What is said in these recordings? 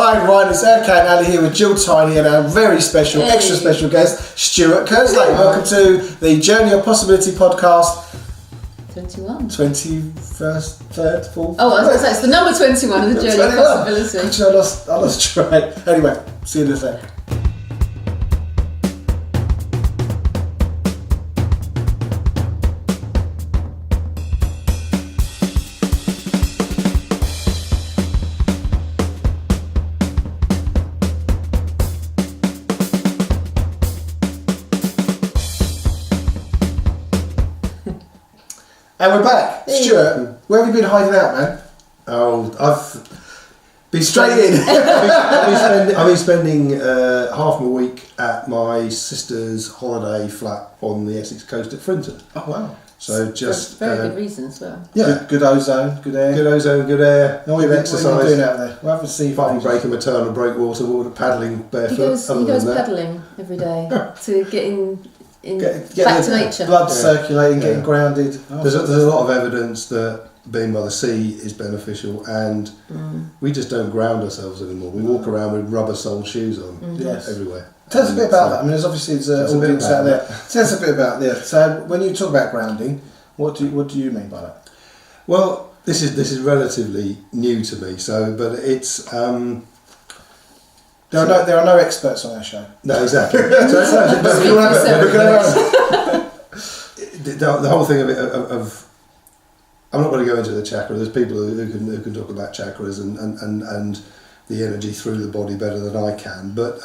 Hi everyone, it's Erkan Ali here with Gill, Tiney and our very special, extra special guest, Stuart Kerslake. Welcome to the Journey of Possibility podcast. 21. 21st, 3rd, 4th. Oh, I was going to say, it's the number 21 of the Journey of Possibility. Actually, I lost track. Anyway, see you in a sec. And we're back. Stuart, where have you been hiding out, man? Oh, I've been Straight in. I've been spending half my week at my sister's holiday flat on the Essex coast at Frinton. Oh, wow. So just... very good reason as well. Yeah. Good ozone, good air. Good ozone, good air, No, good exercise. What are you doing out there? We haven't seen Apart from breaking maternal breakwater, paddling barefoot. He goes paddling every day to get back to nature. Blood circulating, getting grounded. There's a lot of evidence that being by the sea is beneficial, and we just don't ground ourselves anymore. We walk around with rubber-soled shoes on everywhere. Tell us a bit about that. I mean, there's obviously an audience out there. Tell us a bit about that. So, when you talk about grounding, what do you mean by that? Well, this is relatively new to me. So, but it's there are no experts on our show. No, exactly. The whole thing of it I'm not going to go into the chakra. There's people who can talk about chakras and the energy through the body better than I can. But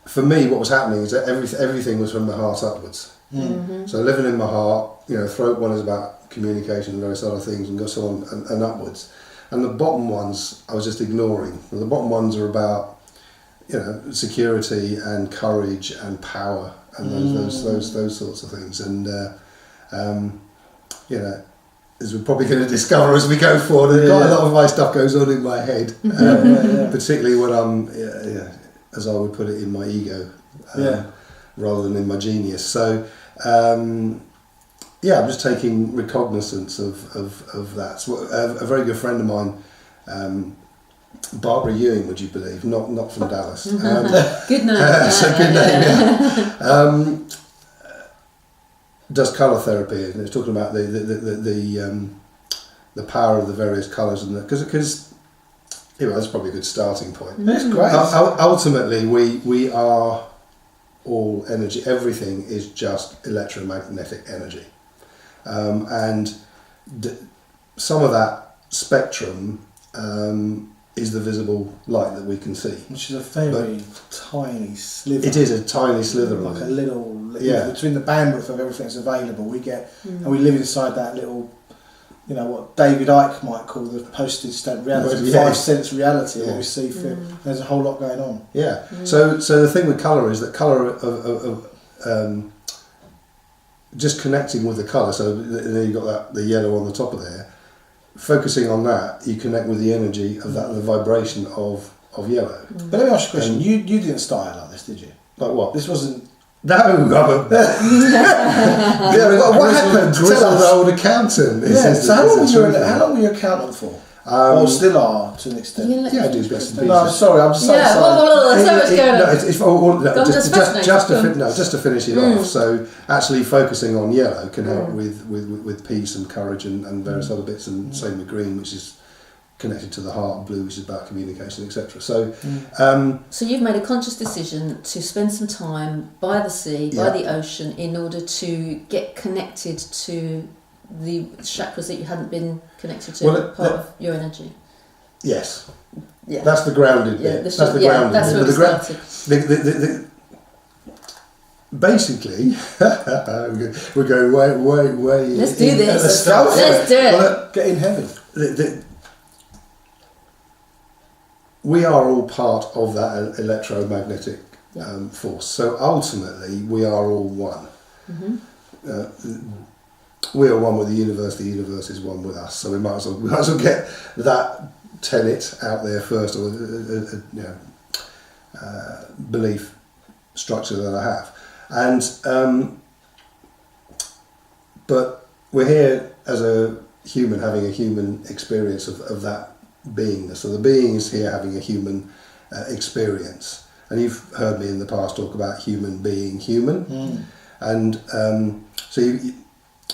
for me, what was happening is that everything was from the heart upwards. Mm-hmm. So living in my heart, throat one is about communication and various other things, and so on and upwards. And the bottom ones I was just ignoring. And the bottom ones are about security and courage and power and those sorts of things. And as we're probably going to discover as we go forward, a lot of my stuff goes on in my head, particularly when I'm, as I would put it, in my ego, rather than in my genius. So, I'm just taking recognizance of that. So, a very good friend of mine, Barbara Ewing, would you believe? Not from Dallas. Good name. Good name. Yeah. Does colour therapy, and it's talking about the power of the various colours, and because that's probably a good starting point. That's great. Ultimately, we are all energy. Everything is just electromagnetic energy, and some of that spectrum is the visible light that we can see, which is a very tiny sliver. It is a tiny sliver, like a little. Between the bandwidth of everything that's available, we get, and we live inside that little, what David Icke might call the postage stamp reality, 5 cents reality. What we see. There's a whole lot going on. Yeah. So the thing with colour is that colour of just connecting with the colour. So then you've got the yellow on the top of there. Focusing on that, you connect with the energy of that, the vibration of yellow. But let me ask you a question. You didn't start out like this, did you? Like what? This wasn't. No, I'm a what happened? Grizzled old accountant. So how long were you accountant for? Or still are to an extent? I do bits and pieces. No, sorry, I'm just saying. Just to finish it off. So actually focusing on yellow can help with peace and courage and various other bits, and same with green, which is connected to the heart, and blue, which is about communication, etc. So, so you've made a conscious decision to spend some time by the sea, by the ocean, in order to get connected to the chakras that you hadn't been connected to, part of your energy. Yes. Yeah. That's the grounded bit. That's the grounded bit. That's where we started. Basically, we're going way. Let's do this. Let's do it. Well, get in heaven. We are all part of that electromagnetic force. So ultimately, we are all one. Mm-hmm. We are one with the universe is one with us. So we might as well get that tenet out there first, or belief structure that I have. And but we're here as a human, having a human experience of that beingness. So the being is here having a human experience. And you've heard me in the past talk about human being human. And so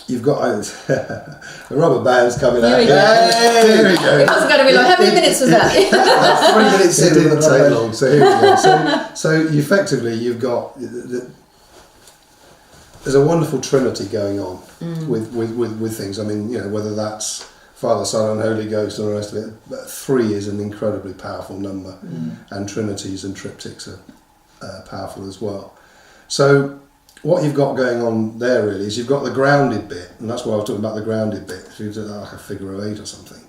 you've got the rubber band's coming out. Here we go. It wasn't going to be long. How many minutes was that? 3 minutes. It didn't take long. So here we go. So effectively, you've got there's a wonderful trinity going on with things. I mean, whether that's Father, Son, and Holy Ghost, and the rest of it. But 3 is an incredibly powerful number, and trinities and triptychs are powerful as well. So what you've got going on there really is you've got the grounded bit, and that's why I was talking about the grounded bit. So you do like a figure of 8 or something,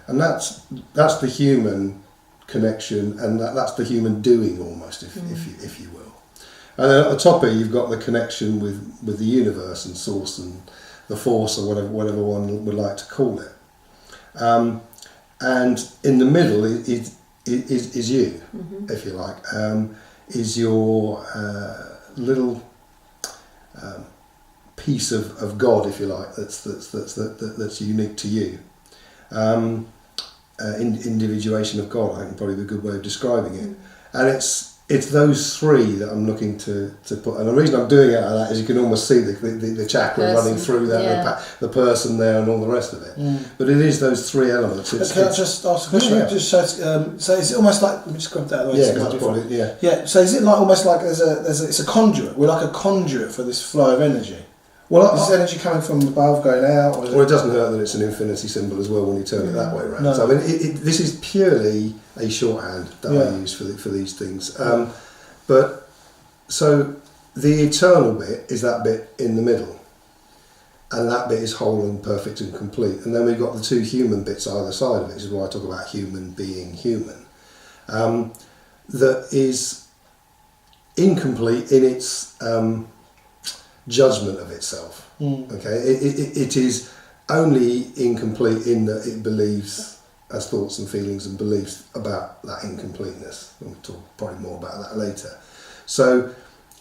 and that's the human connection, and that's the human doing almost, if you will. And then at the top here you've got the connection with the universe and source and the force, or whatever one would like to call it. And in the middle is you, if you like, is your little piece of God, if you like, that's unique to you. Individuation of God, I think, probably be a good way of describing it. And it's those 3 that I'm looking to put, and the reason I'm doing it like that is you can almost see the chakra running through there, the person there, and all the rest of it. But it is those 3 elements. Can I just ask a question? Just so is it almost like, let me just grab that out of the way. Yeah. So is it like almost like it's a conduit? We're like a conduit for this flow of energy. Well, is this energy coming from above going out? Or it doesn't hurt that it's an infinity symbol as well when you turn it that way around. No. So I mean, this is purely a shorthand that I use for these things. But so the eternal bit is that bit in the middle, and that bit is whole and perfect and complete. And then we've got the 2 human bits either side of it. This is why I talk about human being human. That is incomplete in its judgment of itself. Okay, it is only incomplete in that it believes, has thoughts and feelings and beliefs about that incompleteness. We'll talk probably more about that later. So,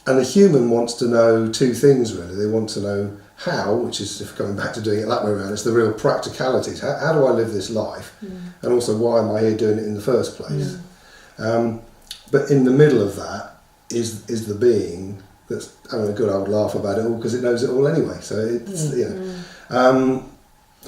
and the human wants to know 2 things really. They want to know how, which is, if going back to doing it that way around, it's the real practicalities. How do I live this life? And also, why am I here doing it in the first place? But in the middle of that is the being that's having a good old laugh about it all, because it knows it all anyway. So it's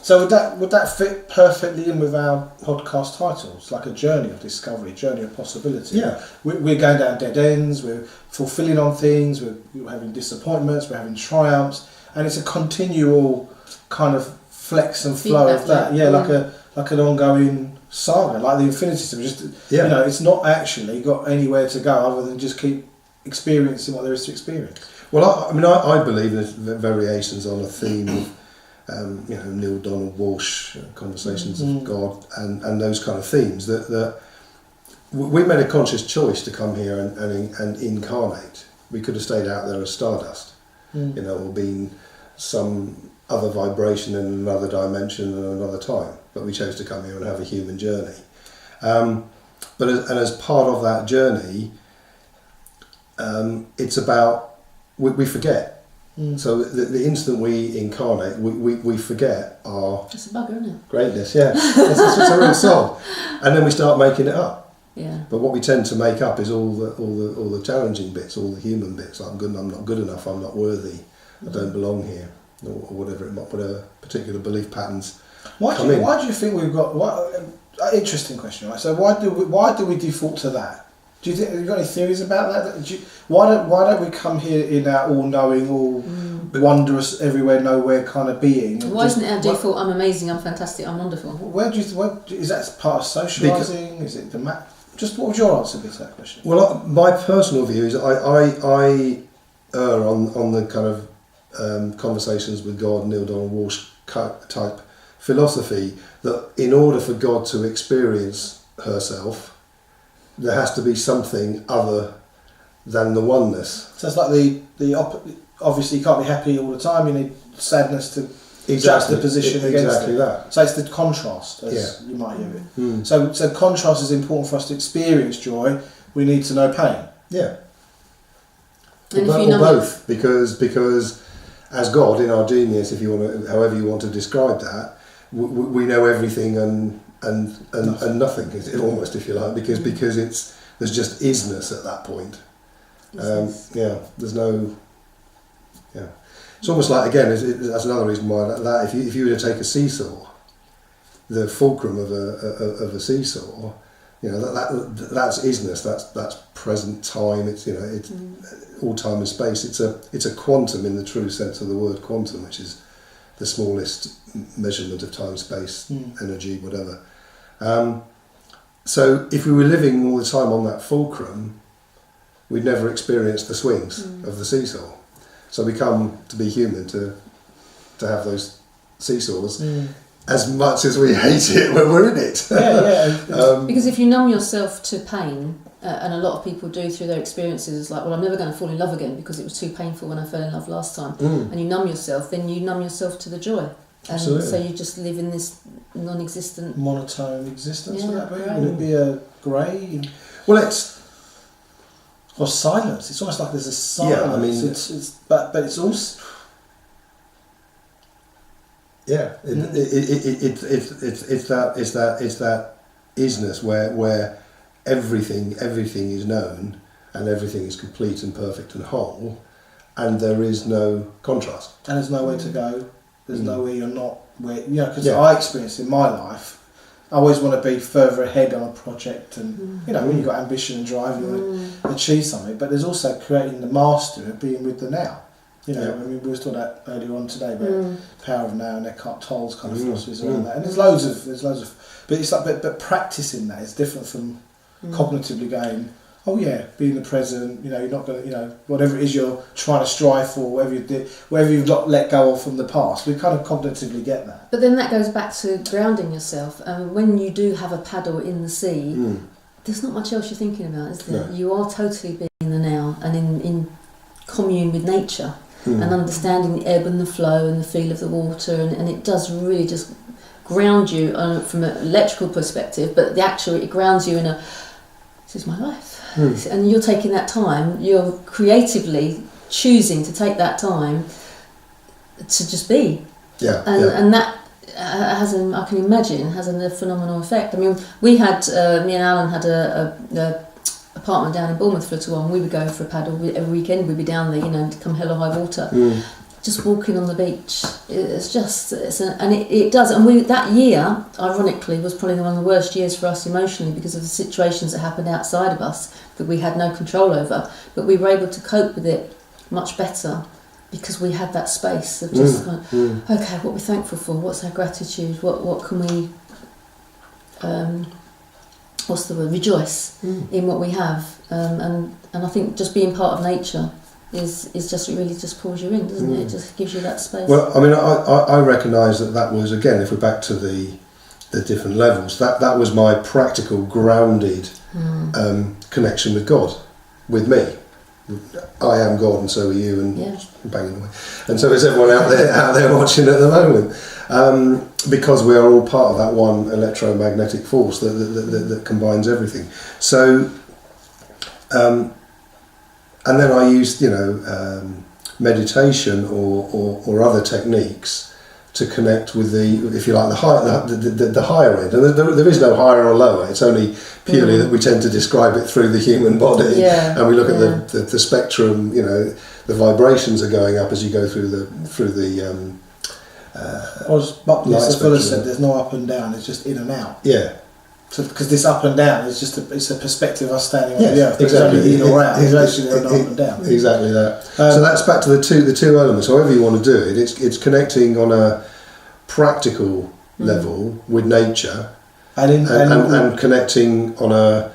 So would that fit perfectly in with our podcast titles, like a journey of discovery, journey of possibility? Yeah, we're going down dead ends. We're fulfilling on things. We're having disappointments. We're having triumphs, and it's a continual kind of flex and flow of that. Yeah, like an ongoing saga, like the infinity system. Just it's not actually got anywhere to go other than just keep experiencing what there is to experience. Well, I believe there's variations on a theme of Neil Donald Walsh, Conversations of God, and those kind of themes that we made a conscious choice to come here and incarnate. We could have stayed out there as stardust, or been some other vibration in another dimension and another time, but we chose to come here and have a human journey. But as part of that journey, it's about we forget. So the instant we incarnate, we forget our it's a bugger, isn't it? Greatness. Yeah, it's a real song, and then we start making it up. Yeah. But what we tend to make up is all the challenging bits, all the human bits. Like I'm not good enough. I'm not worthy. I don't belong here, or whatever particular belief patterns. Why do you think we've got? Interesting question, right? So why do we default to that? Do you think have you got any theories about that? Why don't we come here in our all-knowing, all wondrous, everywhere, nowhere kind of being? Why isn't our default? I'm amazing. I'm fantastic. I'm wonderful. Is that part of socialising? Is it the map? Just what was your answer to that question? Well, my personal view is I err on the kind of Conversations with God, Neil Donald Walsh type philosophy, that in order for God to experience herself, there has to be something other than the oneness. So it's like the obviously you can't be happy all the time. You need sadness to juxtaposition against exactly that. So it's the contrast, as you might hear it. So contrast is important for us to experience joy. We need to know pain. Yeah. Or both, because as God in our genius, if you want to, however you want to describe that, we know everything and and nothing, almost, if you like, because there's just isness at that point. There's no. Yeah, it's almost like, again, that's another reason why that if you were to take a seesaw, the fulcrum of a seesaw, that's isness. That's present time. It's it's all time and space. It's a quantum in the true sense of the word quantum, which is the smallest measurement of time, space, energy, whatever. So if we were living all the time on that fulcrum, we'd never experience the swings of the seesaw. So we come to be human to have those seesaws as much as we hate it when we're in it. Because if you numb yourself to pain, and a lot of people do through their experiences, it's like, well, I'm never going to fall in love again because it was too painful when I fell in love last time. And you numb yourself, then you numb yourself to the joy. And Absolutely. so you just live in this non-existent... monotone existence, would that be? Would it be a grey? Well, it's... Or silence. It's almost like there's a silence. Yeah, I mean... But it's also... Yeah, it's that isness where everything is known and everything is complete and perfect and whole, and there is no contrast. And there's nowhere to go. There's nowhere you're not where because I experienced in my life, I always want to be further ahead on a project, and when you've got ambition and drive, you want to achieve something. But there's also creating the mastery of being with the now. I mean, we were talking about earlier on today about power of now and Erkan Tolle's kind of philosophies around that, and there's loads of, but it's like, but practicing that is different from cognitively going, oh yeah, be in the present. You're not going to, whatever it is you're trying to strive for, whatever you've not let go of from the past. We kind of cognitively get that. But then that goes back to grounding yourself. And when you do have a paddle in the sea, there's not much else you're thinking about, is there? No. You are totally being in the now and in commune with nature. And understanding the ebb and the flow and the feel of the water, and it does really just ground you from an electrical perspective, but it grounds you in this is my life. And you're taking that time, you're creatively choosing to take that time to just be. And that has I can imagine has a phenomenal effect. I mean, we had me and Alan had a apartment down in Bournemouth for a little while, and we would go for a paddle every weekend. We'd be down there, to come hell or high water, just walking on the beach. It does. And that year, ironically, was probably one of the worst years for us emotionally because of the situations that happened outside of us that we had no control over. But we were able to cope with it much better because we had that space of just okay, what we're thankful for, what's our gratitude, what can we what's the word? Rejoice in what we have, and I think just being part of nature is just really just pulls you in, doesn't it? It just gives you that space. Well, I mean, I recognise that was, again, if we're back to the different levels, that was my practical grounded connection with God, with me. I am God, and so are you, and banging away, and so is everyone out there watching at the moment. Because we are all part of that one electromagnetic force that combines everything. So, and then I used, meditation or other techniques to connect with the, if you like, the higher end. And there is no higher or lower. It's only purely that we tend to describe it through the human body, and we look at the spectrum. The vibrations are going up as you go through the. As Buckminster Fuller said, there's no up and down. It's just in and out. Yeah. So because this up and down is it's a perspective of us standing on the earth. Exactly. It's only in or out. There's actually no up and down. Exactly that. So that's back to the two elements. However you want to do it, it's connecting on a practical level with nature, and connecting on a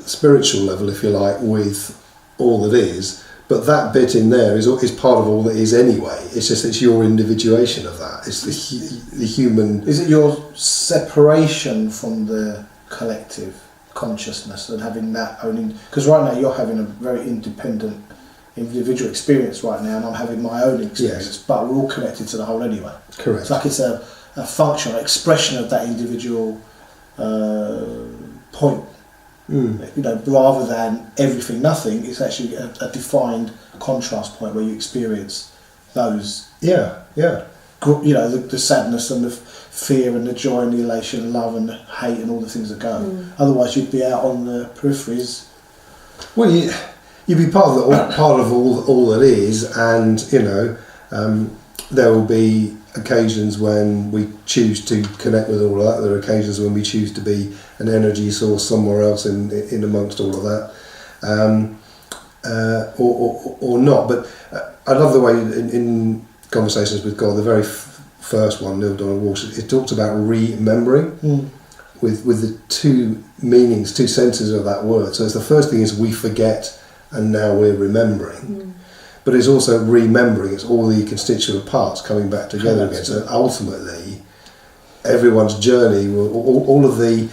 spiritual level, if you like, with all that is. But that bit in there is part of all that is anyway. It's just it's your individuation of that. It's the human. Is it your separation from the collective consciousness and having that own? Because right now you're having a very independent, individual experience right now, and I'm having my own experience. But we're all connected to the whole anyway. Correct. It's like it's a functional expression of that individual point. Rather than everything, nothing, it's actually a defined contrast point where you experience those. Yeah. the sadness and the fear and the joy and the elation and love and the hate and all the things that go. Otherwise, you'd be out on the peripheries. Well, you'd be part of all that is, and there will be occasions when we choose to connect with all of that. There are occasions when we choose to be an energy source somewhere else in amongst all of that, or not. But I love the way in Conversations with God, the very first one, Neil Donald Walsh, it talks about remembering with the two meanings, two senses of that word. So it's the first thing is we forget and now we're remembering. But it's also remembering, it's all the constituent parts coming back together again. So ultimately, everyone's journey, all of the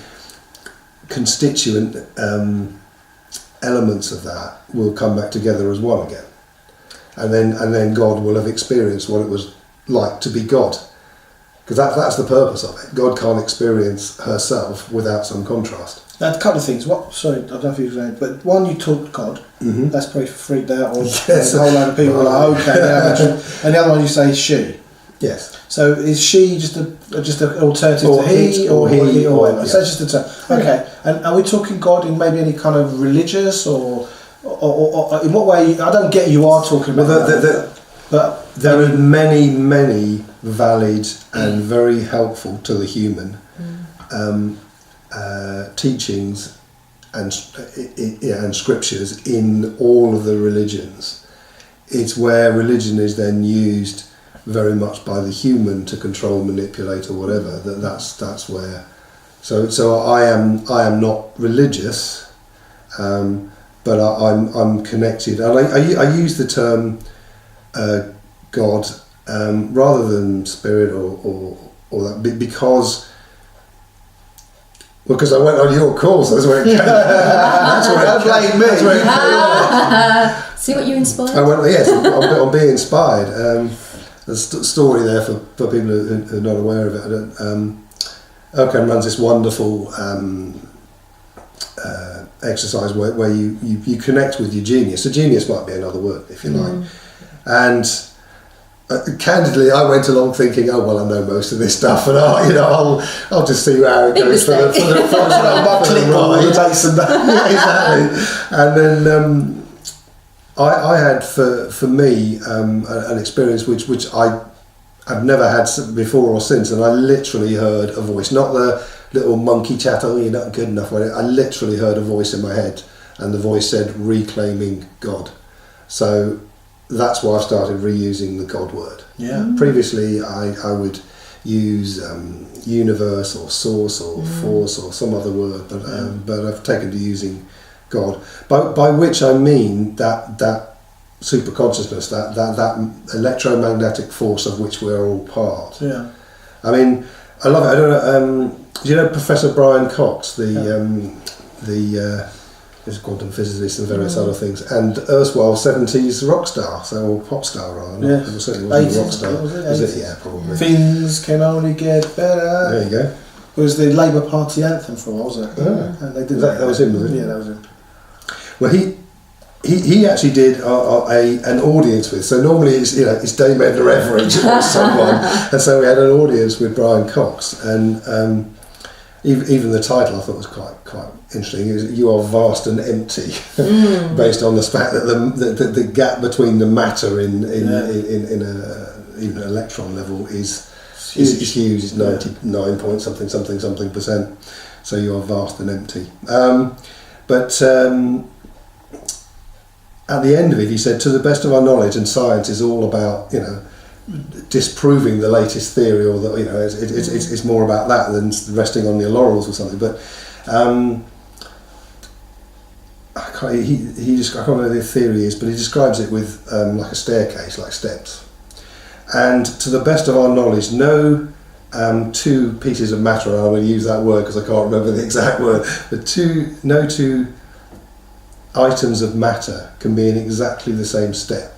constituent elements of that will come back together as one again. And then God will have experienced what it was like to be God. Because that's the purpose of it. God can't experience herself without some contrast. Now, a couple of things. Sorry, I don't know if you were saying, but one, you talked God. That's probably freaked out, or yes. A whole load of people are like, okay. And the other one you say she. Yes. So is she just an alternative or to he, or whatever? Yeah. So it's just a term. Okay. And are we talking God in maybe any kind of religious or in what way? I don't get you are talking about but there are many valid and very helpful to the human teachings and scriptures in all of the religions. It's where religion is then used very much by the human to control, manipulate, or whatever. That's where. So I am not religious, but I'm connected, and I use the term God rather than spirit or that because. Well, because I went on your course, that's where it came. Don't blame me. See what you inspired? I went, yes, I'm being inspired. There's a story there for people who are not aware of it. Erkan runs this wonderful exercise where you connect with your genius. So genius might be another word, if you like. And candidly, I went along thinking, oh well, I know most of this stuff, and I'll just see how it goes for the exactly. And then I had for me an experience which I've never had before or since, and I literally heard a voice, not the little monkey chat, oh, you're not good enough. I literally heard a voice in my head, and the voice said, reclaiming God. So that's why I started reusing the God word. Yeah. Previously, I would use universe or source or force or some other word, but I've taken to using God, by which I mean that super consciousness, that electromagnetic force of which we're all part. Yeah. I mean, I love it. I don't know. Do you know Professor Brian Cox, he's a quantum physicist and various other things, and erstwhile 70s rock star, or pop star rather. Yeah. It certainly wasn't a rock star. Was it? Yeah, probably. Things can only get better. There you go. It was the Labour Party anthem for a while, wasn't it? Yeah. And they did that was him, was it? Yeah, that was him. Well, he actually did an audience with. So normally it's Dame Edna Everett or someone, and so we had an audience with Brian Cox, and even the title I thought was quite interesting. Is "You Are Vast and Empty," based on the fact that the gap between the matter in even an electron level is huge. It's 99 point something percent. So you are vast and empty. But at the end of it, he said, to the best of our knowledge, and science is all about disproving the latest theory, or that it's more about that than resting on your laurels or something. But I can't remember what the theory is, but he describes it with like a staircase, like steps. And to the best of our knowledge, no two pieces of matter, and I'm going to use that word because I can't remember the exact word, but no two items of matter can be in exactly the same state.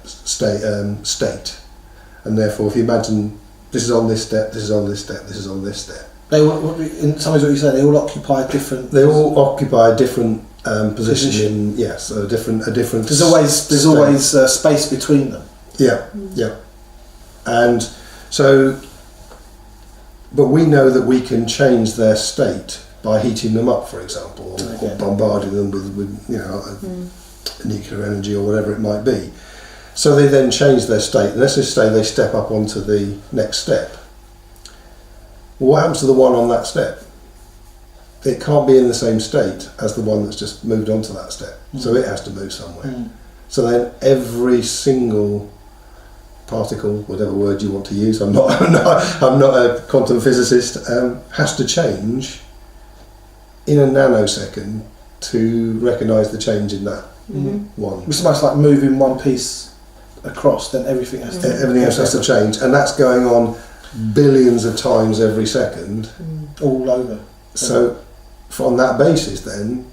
And therefore, if you imagine this is on this step, this is on this step, this is on this step. They all, in some ways, what you say, they all occupy different. They all occupy a different position. Yes, a different. There's always space between them. Yeah, yeah. And So, but we know that we can change their state by heating them up, for example, or bombarding them with nuclear energy or whatever it might be. So they then change their state. And let's just say they step up onto the next step. What happens to the one on that step? It can't be in the same state as the one that's just moved on to that step. So it has to move somewhere. So then every single particle, whatever word you want to use, I'm not a quantum physicist, has to change in a nanosecond to recognise the change in that one. It's almost like moving one piece across, then everything has to everything else has to change, and that's going on billions of times every second, all over. So, on that basis, then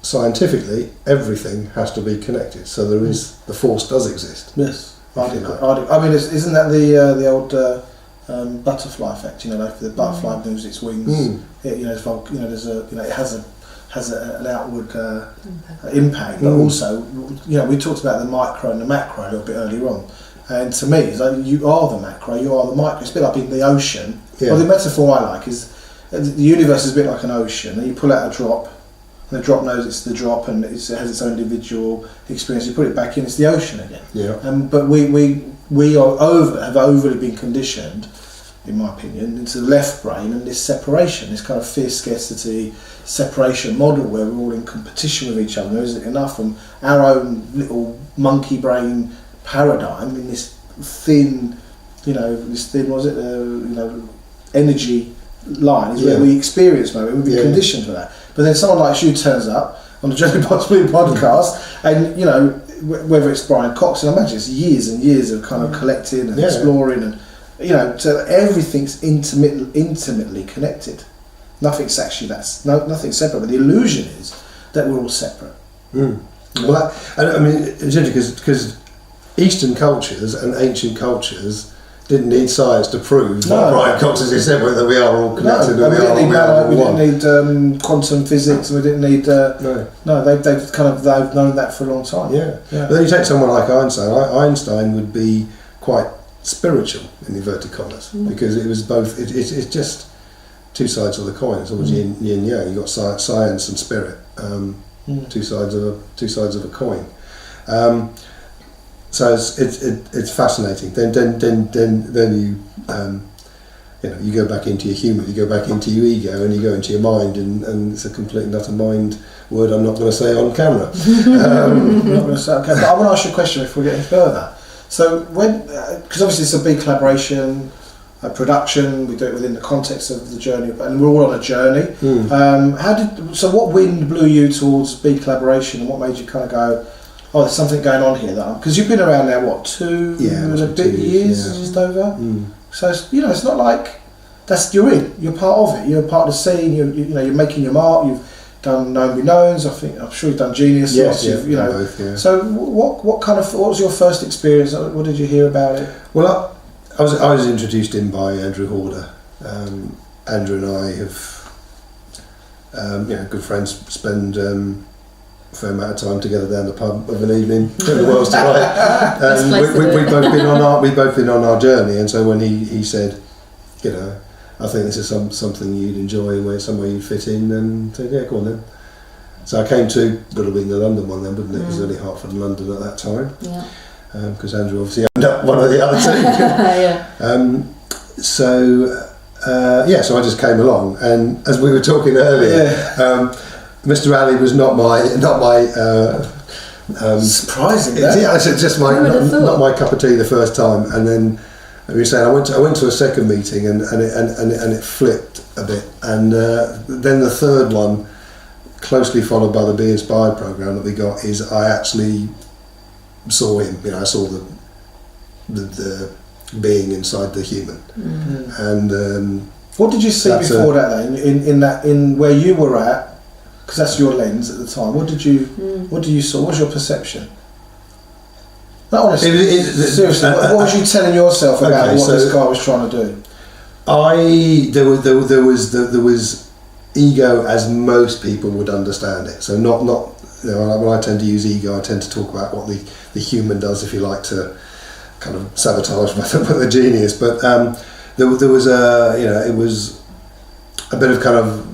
scientifically, everything has to be connected. So there is the force does exist. Yes. I mean, isn't that the old butterfly effect? You know, like the butterfly moves its wings. It, there's it has an outward impact, but also, we talked about the micro and the macro a little bit earlier on. And to me, it's like you are the macro, you are the micro. It's a bit like in the ocean. Yeah. Well, the metaphor I like is the universe is a bit like an ocean, and you pull out a drop. And the drop knows it's the drop, and it has its own individual experience. You put it back in, it's the ocean again. Yeah. But we have overly been conditioned, in my opinion, into the left brain and this separation, this kind of fear scarcity separation model where we're all in competition with each other. There isn't enough from our own little monkey brain paradigm in this thin, energy line is where we experience moment. We've been conditioned for that. But then someone like you turns up on the Journey Possibly podcast, and whether it's Brian Cox, and I imagine it's years and years of kind of collecting and exploring, and so everything's intimately connected. Nothing's actually nothing's separate. But the illusion is that we're all separate. Well, it's interesting because Eastern cultures and ancient cultures didn't need science to prove what Brian Cox has said, that we are all connected. We didn't need quantum physics. We didn't need. They've known that for a long time. Yeah. But then you take someone like Einstein. Einstein would be quite spiritual in inverted commas because it was both. It's just two sides of the coin. It's always yin yang. You got science and spirit. Two sides of a coin. So it's fascinating. Then you go back into your humour, you go back into your ego, and you go into your mind, and it's a complete and utter mind word I'm not going to say on camera. I'm not going to say on camera. But I want to ask you a question before we get any further. So because obviously it's a big collaboration, a production, we do it within the context of the journey, and we're all on a journey. What wind blew you towards BeCollaboration, and what made you kind of go, oh, there's something going on here, because you've been around now, 2 and a bit years, just over. So it's not like you're part of it. You're part of the scene. You're making your mark. You've done Known Be Knowns. I'm sure you've done Genius. Yes, both. So what was your first experience? What did you hear about it? Well, I was introduced in by Andrew Horder. Andrew and I have good friends. Spend a fair amount of time together down the pub of an evening. The world's to right. We've both been on our journey, and so when he said, I think this is something you'd enjoy, where somewhere you'd fit in, and said, yeah, go on then. So I came to, would have been the London one then, wouldn't it? It was only Hertford and London at that time. Yeah. Because Andrew obviously owned up one of the other two. So I just came along, and as we were talking earlier, Mr. Ali was not my surprising. It's just not my cup of tea the first time, and then we were saying I went to a second meeting and it flipped a bit, and then the third one, closely followed by the Be Inspired program that we got, is I actually saw him. I saw the being inside the human, and what did you see before that? Then in where you were at. Because that's your lens at the time. What did you saw? What was your perception? No, honestly, seriously, what was you telling yourself about what this guy was trying to do? There was ego as most people would understand it. So not when I tend to use ego, I tend to talk about what the human does, if you like, to kind of sabotaged by the genius. But there was it was a bit of kind of,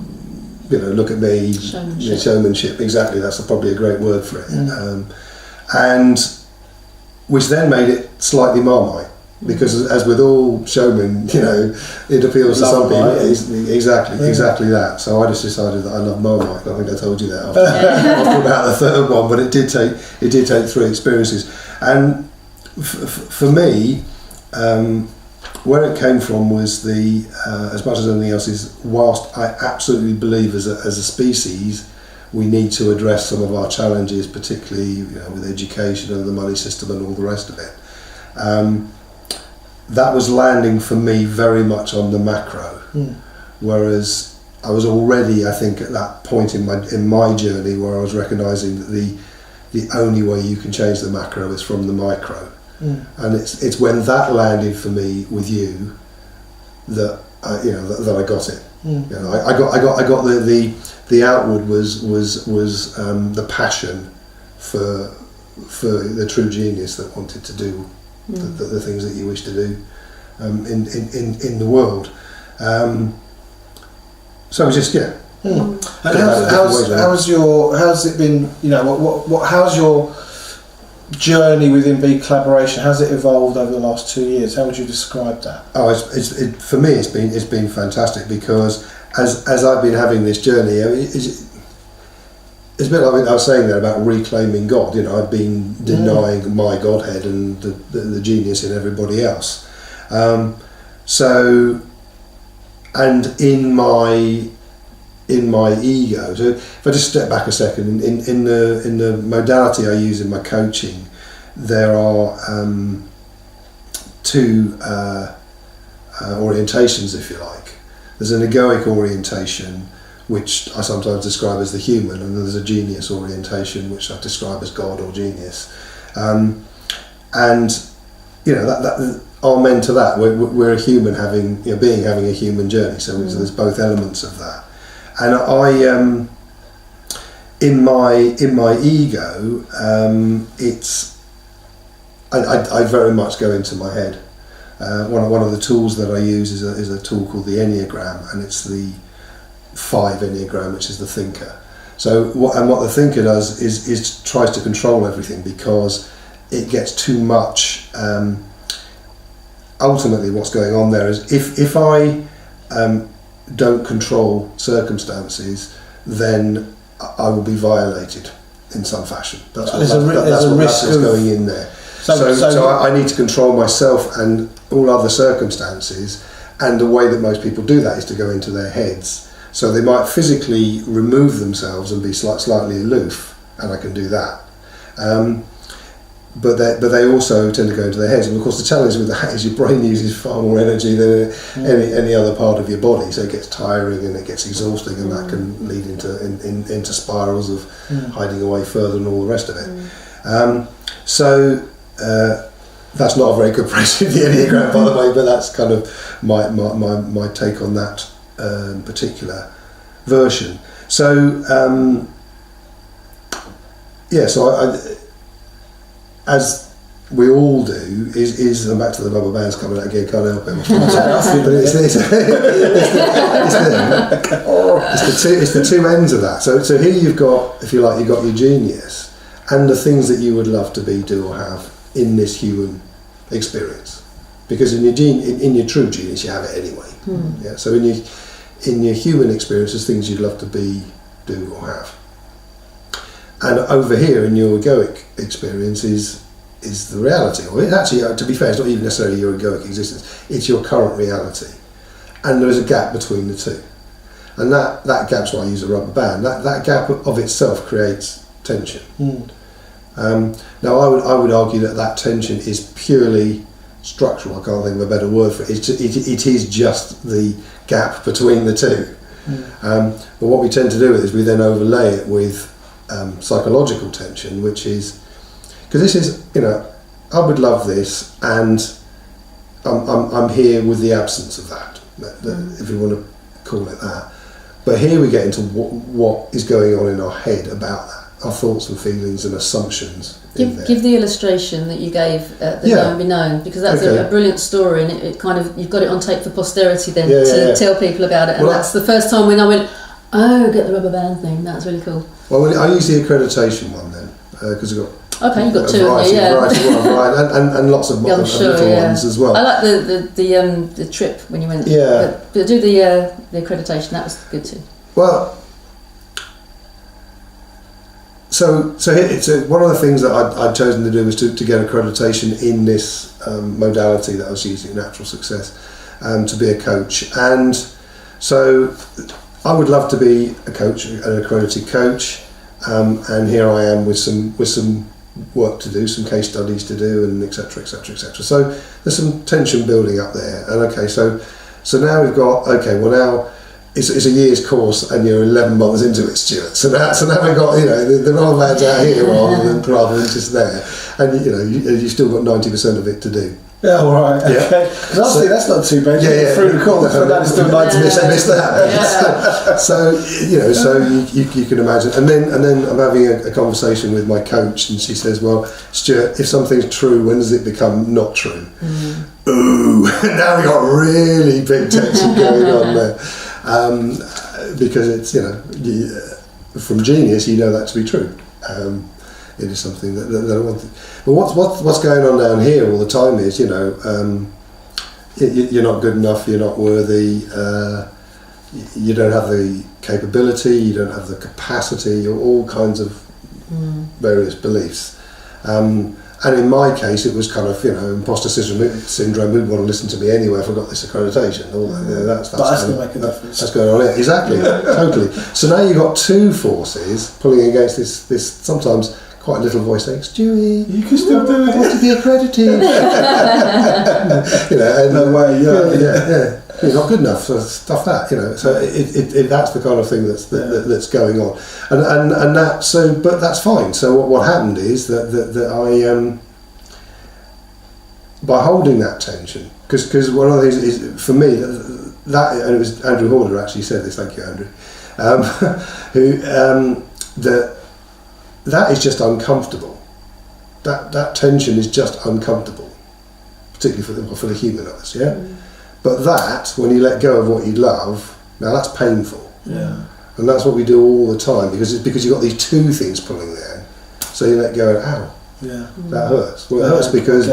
look at me, showmanship. Exactly, that's probably a great word for it. And which then made it slightly Marmite, because as with all showmen, it appeals to some people. Exactly that. So I just decided that I love Marmite. I think I told you that after about the third one, but it did take 3 experiences. And for me, where it came from was as much as anything else, is whilst I absolutely believe as a species we need to address some of our challenges, particularly with education and the money system and all the rest of it. That was landing for me very much on the macro, whereas I was already, I think, at that point in my journey where I was recognising that the only way you can change the macro is from the micro. And it's when that landed for me with you that that I got it. I got the outward was the passion for the true genius that wanted to do the things that you wish to do in the world. So it's just And how's it been? How's your journey within BeCollaboration? How's it evolved over the last 2 years? How would you describe that? For me, it's been fantastic, because as I've been having this journey, it's a bit like I was saying there about reclaiming God. I've been denying my Godhead and the genius in everybody else. And in my ego. So if I just step back a second, in the modality I use in my coaching, there are 2 orientations, if you like. There's an egoic orientation, which I sometimes describe as the human, and there's a genius orientation, which I describe as God or genius. And that amen to that. We're a human having a human journey. So there's both elements of that. And I, in my ego, I very much go into my head. One of the tools that I use is a tool called the Enneagram, and it's the 5 Enneagram, which is the thinker. So what the thinker does is tries to control everything, because it gets too much. Ultimately, what's going on there is if I don't control circumstances, then I will be violated in some fashion. That's what's going in there. So I need to control myself and all other circumstances, and the way that most people do that is to go into their heads. So they might physically remove themselves and be slightly aloof, and I can do that. But they also tend to go into their heads, and of course the challenge with that is your brain uses far more energy than any other part of your body, so it gets tiring and it gets exhausting, and that can lead into spirals of hiding away further and all the rest of it. So that's not a very good praise of the Enneagram, by the way, but that's kind of my take on that particular version. So as we all do, is and back to the rubber bands coming out again, can't help it. It's the two ends of that. So here you've got, if you like, you've got your genius and the things that you would love to be, do, or have in this human experience. Because in your true genius, you have it anyway. Yeah. So in your human experience, there's things you'd love to be, do, or have. And over here in your egoic experience is the reality. Or it's actually, to be fair, it's not even necessarily your egoic existence, it's your current reality. And there is a gap between the two. And that gap's why I use a rubber band. That gap of itself creates tension. Now I would argue that tension is purely structural. I can't think of a better word for it. It is just the gap between the two. But what we tend to do is we then overlay it with psychological tension, which is, because this is, I would love this, and I'm here with the absence of that, if you want to call it that. But here we get into what is going on in our head about that. our thoughts and feelings and assumptions. Give the illustration that you gave at the Know and Be Known, because that's a brilliant story, and it kind of, you've got it on tape for posterity then to tell people about it. And that's the first time when I went, oh, get the rubber band thing. That's really cool. Well, I use the accreditation one then, because I've got you've got two, variety and lots of little ones as well. I like the trip when you went. Yeah. But do the accreditation. That was good too. Well. So one of the things that I'd chosen to do was to get accreditation in this modality that I was using, natural success, to be a coach. And so I would love to be a coach, an accredited coach, and here I am with some work to do, some case studies to do, and etc. etc. etc. So there's some tension building up there. And so now we've got now. It's a year's course, and you're 11 months into it, Stuart. So now we've got the rubber bands out here rather than just there, and you've still got 90% of it to do. Yeah, all right. Okay. Obviously, that's not too bad. Through the course, but that's still 90%. Miss that. Yeah. So you can imagine, and then I'm having a conversation with my coach, and she says, "Well, Stuart, if something's true, when does it become not true?" Ooh, now we got really big tension going on there. Because it's from genius that to be true. It is something that I wanted. But what's going on down here all the time is you're not good enough, you're not worthy, you don't have the capability, you don't have the capacity, or all kinds of various beliefs. And in my case, it was kind of, imposter syndrome. Who'd want to listen to me anyway if I got this accreditation? All that, that's going to make a difference. That's going on here. Exactly, totally. So now you've got two forces pulling against this sometimes quite little voice saying, Stewie, you can still do it. I want to be accredited. No way. Yeah. You're not good enough. So stuff that. So that's the kind of thing that's going on, and that. So, but that's fine. So what happened is that I by holding that tension, because one of the things is for me that and it was Andrew Horder actually said this. Thank you, Andrew. Who that is just uncomfortable. That tension is just uncomfortable, particularly for the human of us. Yeah. But that, when you let go of what you love, now that's painful. Yeah. And that's what we do all the time, because you've got these two things pulling there. So you let go, ow. Yeah. That hurts. Well, it hurts because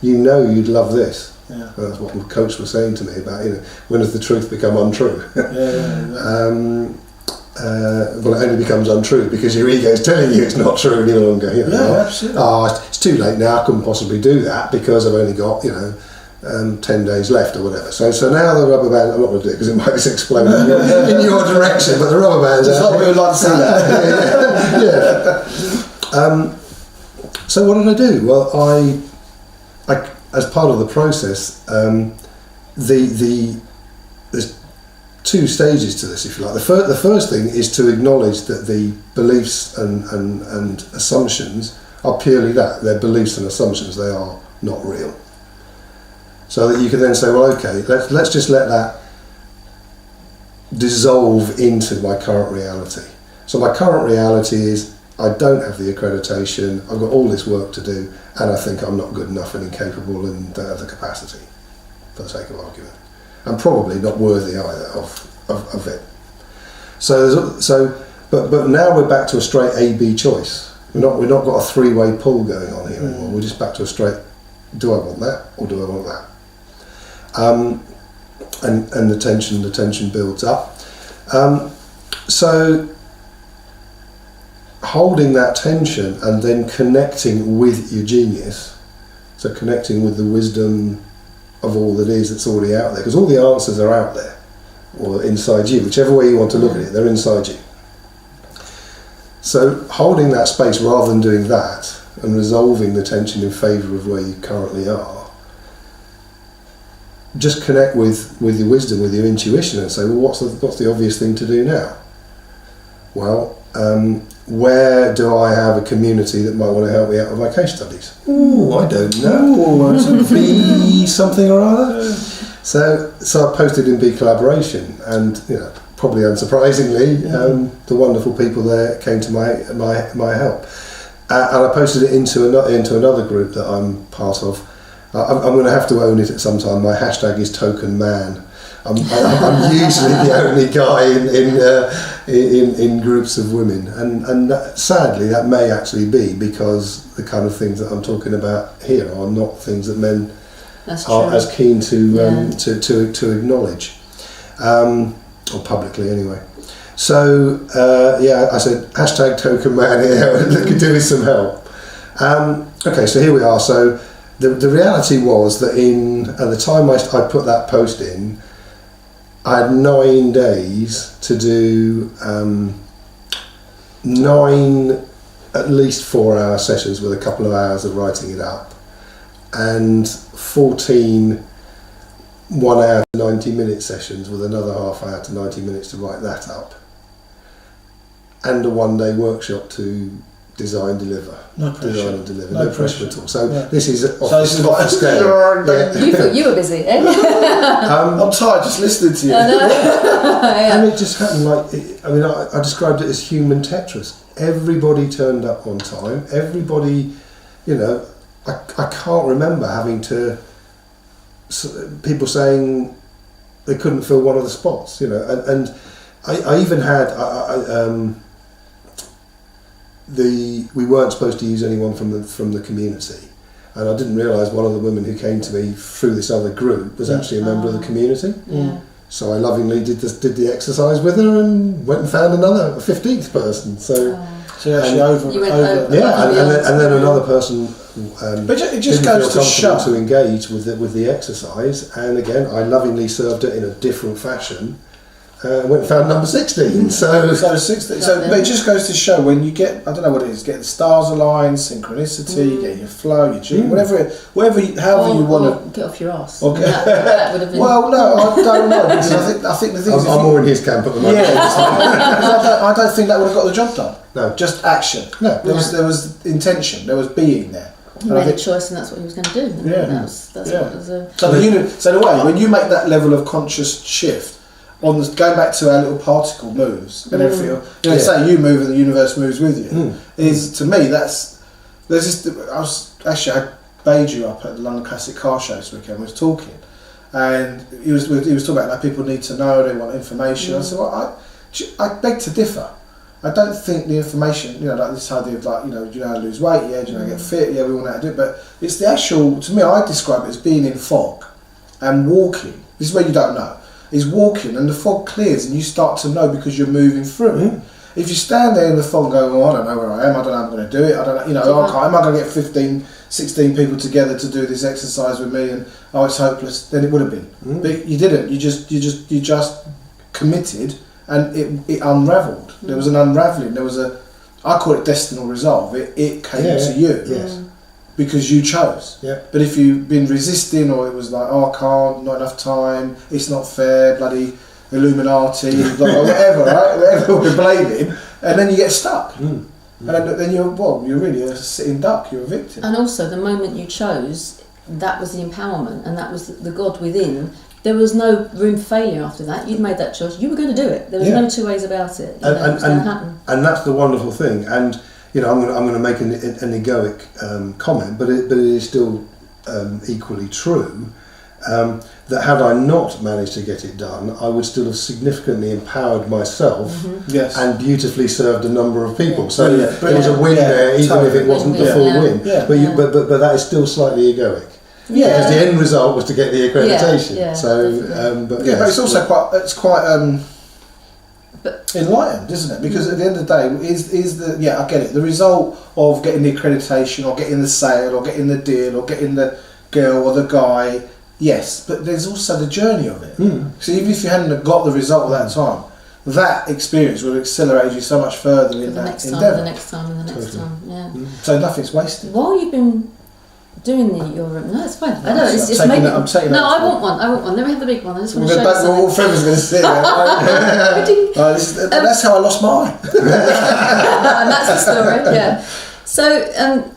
you'd love this. Yeah. And that's what the coach was saying to me about, when does the truth become untrue? Well, it only becomes untrue because your ego is telling you it's not true any longer. Absolutely. It's too late now, I couldn't possibly do that because I've only got, 10 days left or whatever. So now the rubber band, I'm not going to do it because it might just explode in your direction, but the rubber band's out. Some people would like to see that. Yeah. So what did I do? Well, I as part of the process, there's two stages to this, if you like. The first thing is to acknowledge that the beliefs and assumptions are purely that. They're beliefs and assumptions. They are not real. So that you can then say, well, okay, let's just let that dissolve into my current reality. So my current reality is I don't have the accreditation, I've got all this work to do, and I think I'm not good enough and incapable and don't have the capacity, for the sake of argument. I'm probably not worthy either of it. But now we're back to a straight A-B choice. We've not got a three-way pull going on here anymore. We're just back to a straight, do I want that or do I want that? And the tension builds up. So holding that tension and then connecting with your genius, so connecting with the wisdom of all that is that's already out there, because all the answers are out there or inside you, whichever way you want to look at it, they're inside you. So holding that space rather than doing that and resolving the tension in favour of where you currently are, just connect with your wisdom, with your intuition, and say, well, what's the obvious thing to do now? Well, where do I have a community that might want to help me out with my case studies? Ooh, I don't know. Be something or other. So I posted in BeCollaboration, and probably unsurprisingly, the wonderful people there came to my help. And I posted it into another group that I'm part of. I'm going to have to own it at some time. My hashtag is Token Man. I'm usually the only guy in groups of women, and sadly that may actually be because the kind of things that I'm talking about here are not things that men are as keen to acknowledge, or publicly anyway. So I said hashtag Token Man here. That could do with some help. Okay, so here we are. So the reality was that at the time I put that post in, I had 9 days to do 9 at least 4-hour sessions with a couple of hours of writing it up, and 14 1-hour to 90-minute sessions with another half hour to 90 minutes to write that up, and a 1-day workshop to design, deliver. No pressure. Design and deliver. No No pressure pressure. at all. So This is off the scale. Yeah. You thought you were busy, eh? I'm tired just listening to you. I know. And it just happened I described it as human Tetris. Everybody turned up on time. Everybody, I can't remember having to, people saying they couldn't fill one of the spots, and I even had, we weren't supposed to use anyone from the community, and I didn't realise one of the women who came to me through this other group was actually a member of the community. Yeah. So I lovingly did the exercise with her and went and found a 15th person. So actually over. And then another person. But it just didn't goes feel to show comfortable to engage with the exercise, and again I lovingly served it in a different fashion. Went and found number 16. So 16. But it just goes to show when you get, I don't know what it is, get the stars aligned, synchronicity, get your flow, your G, however you want to get off your ass. Okay. That would have been. Well, no, I don't know, because I think the thing is, I'm more in his camp at the moment. I don't think that would have got the job done. No, just action. No, there was intention. There was being there. He made a choice, and that's what he was going to do. Yeah, that's what it was. So in a way, when you make that level of conscious shift, going back to our little particle moves and everything, say you move and the universe moves with you, is to me I bade you up at the London Classic Car Show this weekend. We was talking, and he was talking about that people need to know, they want information. I said, well, I beg to differ. I don't think the information, like this idea of do you know how to lose weight? Yeah, do you know how to get fit? Yeah, we want to do it, but it's the actual. To me, I describe it as being in fog and walking. This is where you don't know. Is walking and the fog clears and you start to know because you're moving through it. If you stand there in the fog and go, I don't know where I am, I don't know how I'm going to do it, I don't know, am I going to get 15, 16 people together to do this exercise with me and it's hopeless, then it would have been. But you didn't, you just committed and it unravelled. There was an unravelling, I call it destinal resolve, it came to you. Yes. Because you chose. Yeah. But if you've been resisting, or it was like, I can't, not enough time, it's not fair, bloody Illuminati, whatever, right? Whatever we're blaming, and then you get stuck. And then you're really a sitting duck, you're a victim. And also, the moment you chose, that was the empowerment, and that was the God within. There was no room for failure after that. You'd made that choice. You were going to do it. There was no two ways about it. It was going to happen. And that's the wonderful thing. And I'm going to make an egoic comment, but it is still equally true. That had I not managed to get it done, I would still have significantly empowered myself and beautifully served a number of people. Yeah. So it was a win there, even if it wasn't the full win. Yeah. But that is still slightly egoic. Yeah. Because the end result was to get the accreditation. Yeah. So, but it's also quite enlightened, isn't it? Because at the end of the day, I get it. The result of getting the accreditation, or getting the sale, or getting the deal, or getting the girl or the guy. Yes, but there's also the journey of it. So even if you hadn't got the result at that time, that experience would have accelerated you so much further in that endeavour. The next time, and the next time, yeah. So nothing's wasted. While you've been doing no, it's fine. I know it's maybe. I want one. Let me have the big one. I just want to show you something. All friends going to sit there. That's how I lost mine. And that's the story. Yeah. So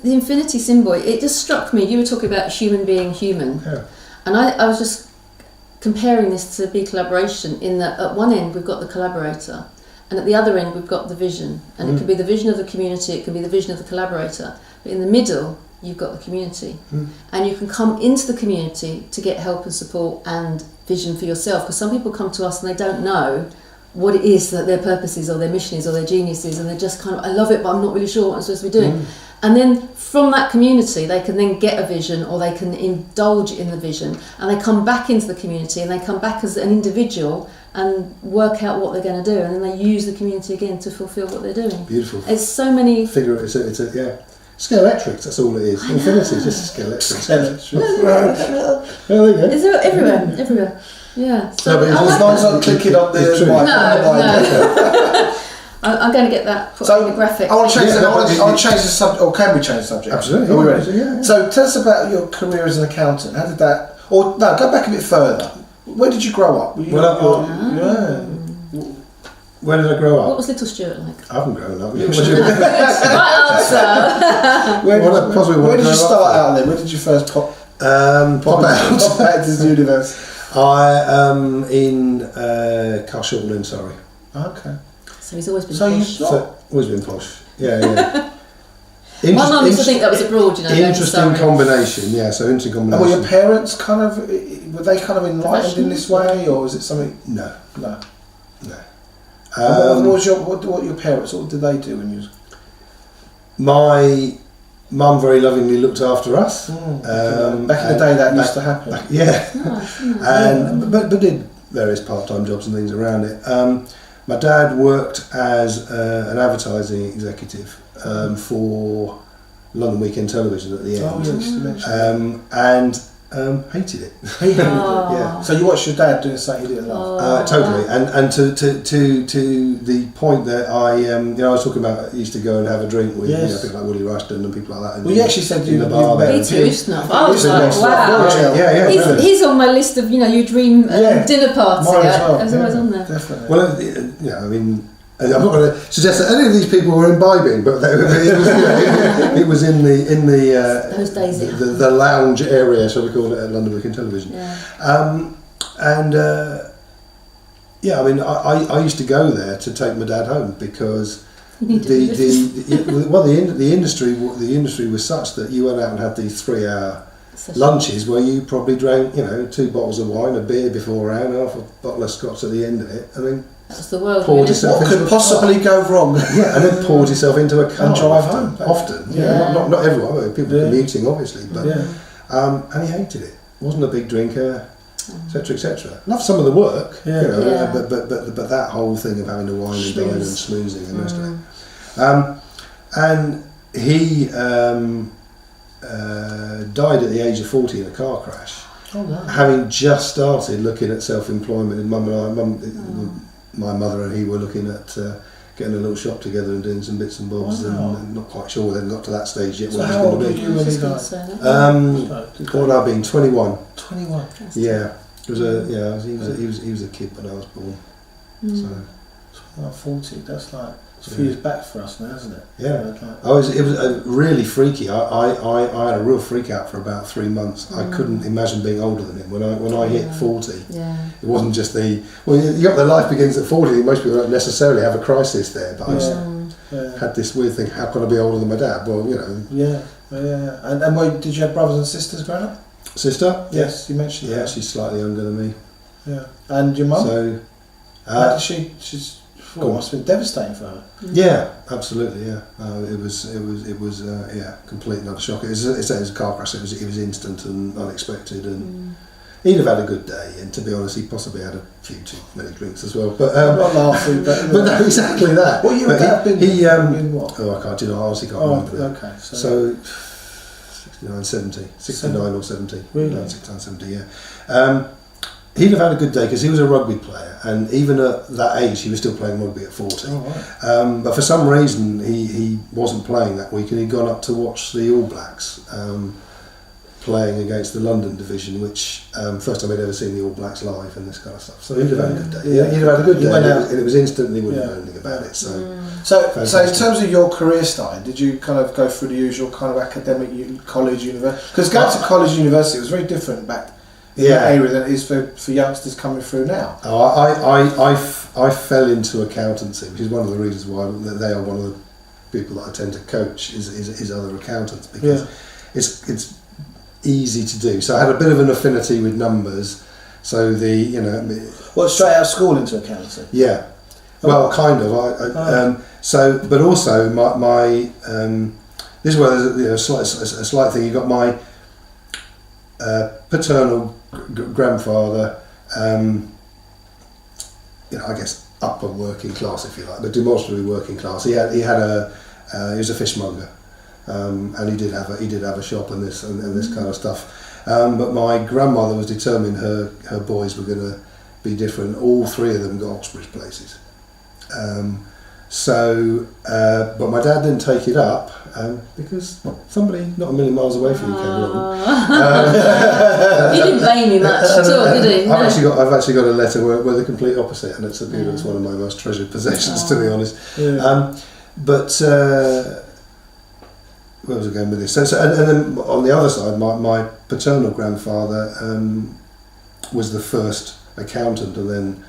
the infinity symbol. It just struck me. You were talking about human being human. Yeah. And I was just comparing this to BeCollaboration in that at one end we've got the collaborator, and at the other end we've got the vision, and it could be the vision of the community, it could be the vision of the collaborator, but in the middle you've got the community, and you can come into the community to get help and support and vision for yourself, because some people come to us and they don't know what it is that their purpose is or their mission is or their genius is, and they're just kind of, I love it but I'm not really sure what I'm supposed to be doing. And then from that community they can then get a vision, or they can indulge in the vision, and they come back into the community and they come back as an individual and work out what they're going to do, and then they use the community again to fulfil what they're doing. Beautiful. It's so many... Scalextrics, that's all it is. Infinity is just Scalextrics. There you go. It's everywhere. Yeah. So no, but as long as I'm clicking on the mic. No. I'm going to get that put in the graphic. I want to change the subject, or can we change the subject? Absolutely. Are we ready? Yeah. So tell us about your career as an accountant. How did that... Or no, go back a bit further. Where did you grow up? Where did I grow up? What was little Stuart like? I haven't grown up. Right answer. Where did you start out then? Where did you first pop out? Pop out to the universe. I am in Carshalton, Surrey. Okay. So he's always been posh. Always been posh. Yeah. My mum used to think that was abroad, you know. Interesting combination, yeah. So interesting combination. And were your parents were they kind of enlightened in this way, or was it something? No. What your parents? What did they do when you was? My mum very lovingly looked after us. Back in the day, that used to happen. But did various part-time jobs and things around it. My dad worked as an advertising executive for London Weekend Television at the end. Oh yes, you mentioned that. And hated it. Yeah. So you watched your dad doing something he didn't love. Totally, and to the point that I was talking about. I used to go and have a drink with people like Willie Rushton and people like that. Well, you actually said you Me too, snuff. I was like, wow. Yeah. He's on my list of your dream dinner party. Mine as well. I was always on there. Definitely. Well, I mean. I'm not going to suggest that any of these people were imbibing, but it was in the those days, the lounge area, shall we call it, at London Weekend Television. Yeah. I mean, I used to go there to take my dad home because the industry was such that you went out and had these 3-hour lunches where you probably drank 2 bottles of wine, a beer beforehand, half a bottle of scotch at the end of it, and then. That's the world. What could possibly go wrong? Yeah, and then poured yourself into a car and drive home. Often, not everyone. People commuting, obviously, but and he hated it. Wasn't a big drinker, etc., etc. Loved some of the work, but that whole thing of having to wine and dine and smoozing and the rest of it. And he died at the age of 40 in a car crash, having just started looking at self-employment. And my mother and he were looking at getting a little shop together and doing some bits and bobs, and not quite sure we hadn't got to that stage yet. So how old were you when he died? What would I have been? 21. 21. Yeah, he was a kid when I was born. So 40. That's like a few years back for us now, isn't it? Yeah. It was really freaky. I had a real freak out for about 3 months. I couldn't imagine being older than him. When I hit 40, it wasn't just you got the life begins at 40. Most people don't necessarily have a crisis there, but I had this weird thing. How can I be older than my dad? Well, Yeah. And did you have brothers and sisters growing up? Sister? Yes, you mentioned that. Yeah, she's slightly younger than me. Yeah. And your mum? So, how did she's. It must have been devastating for her. Yeah, absolutely. Yeah, it was complete another shock. It was a car crash. It was instant and unexpected, and he'd have had a good day. And to be honest, he possibly had a few too many drinks as well. But I'm not laughing, but no, exactly that. What year would that have been? In what? Oh, I can't. I honestly can't remember. Okay, so 69, 70, 69 or 70. Really? No, 69, 70. Yeah. He'd have had a good day because he was a rugby player, and even at that age he was still playing rugby at 40. But for some reason he wasn't playing that week, and he'd gone up to watch the All Blacks playing against the London division, which first time I'd ever seen the All Blacks live and this kind of stuff. So he'd have had a good day. Yeah, he'd have had a good day, and it was instant, and he wouldn't know anything about it. So in terms of your career starting, did you kind of go through the usual kind of academic college, university? Because going to college, university was very different back in that area than it is for youngsters coming through now. I fell into accountancy, which is one of the reasons why they are one of the people that I tend to coach is other accountants, because it's easy to do. So I had a bit of an affinity with numbers. So straight out of school into accountancy. Yeah, well, kind of. But also my this is where there's a slight thing. You got my paternal grandfather. I guess upper working class, if you like, but demonstrably working class. He was a fishmonger, and he did have a shop and this kind of stuff. But my grandmother was determined her boys were going to be different. All three of them got Oxbridge places. But my dad didn't take it up because somebody not a million miles away from you came along. He didn't blame you much at all, did he? I've actually got a letter where the complete opposite, and it's one of my most treasured possessions, to be honest. Yeah. Where was I going with this? And then on the other side, my paternal grandfather was the first accountant and then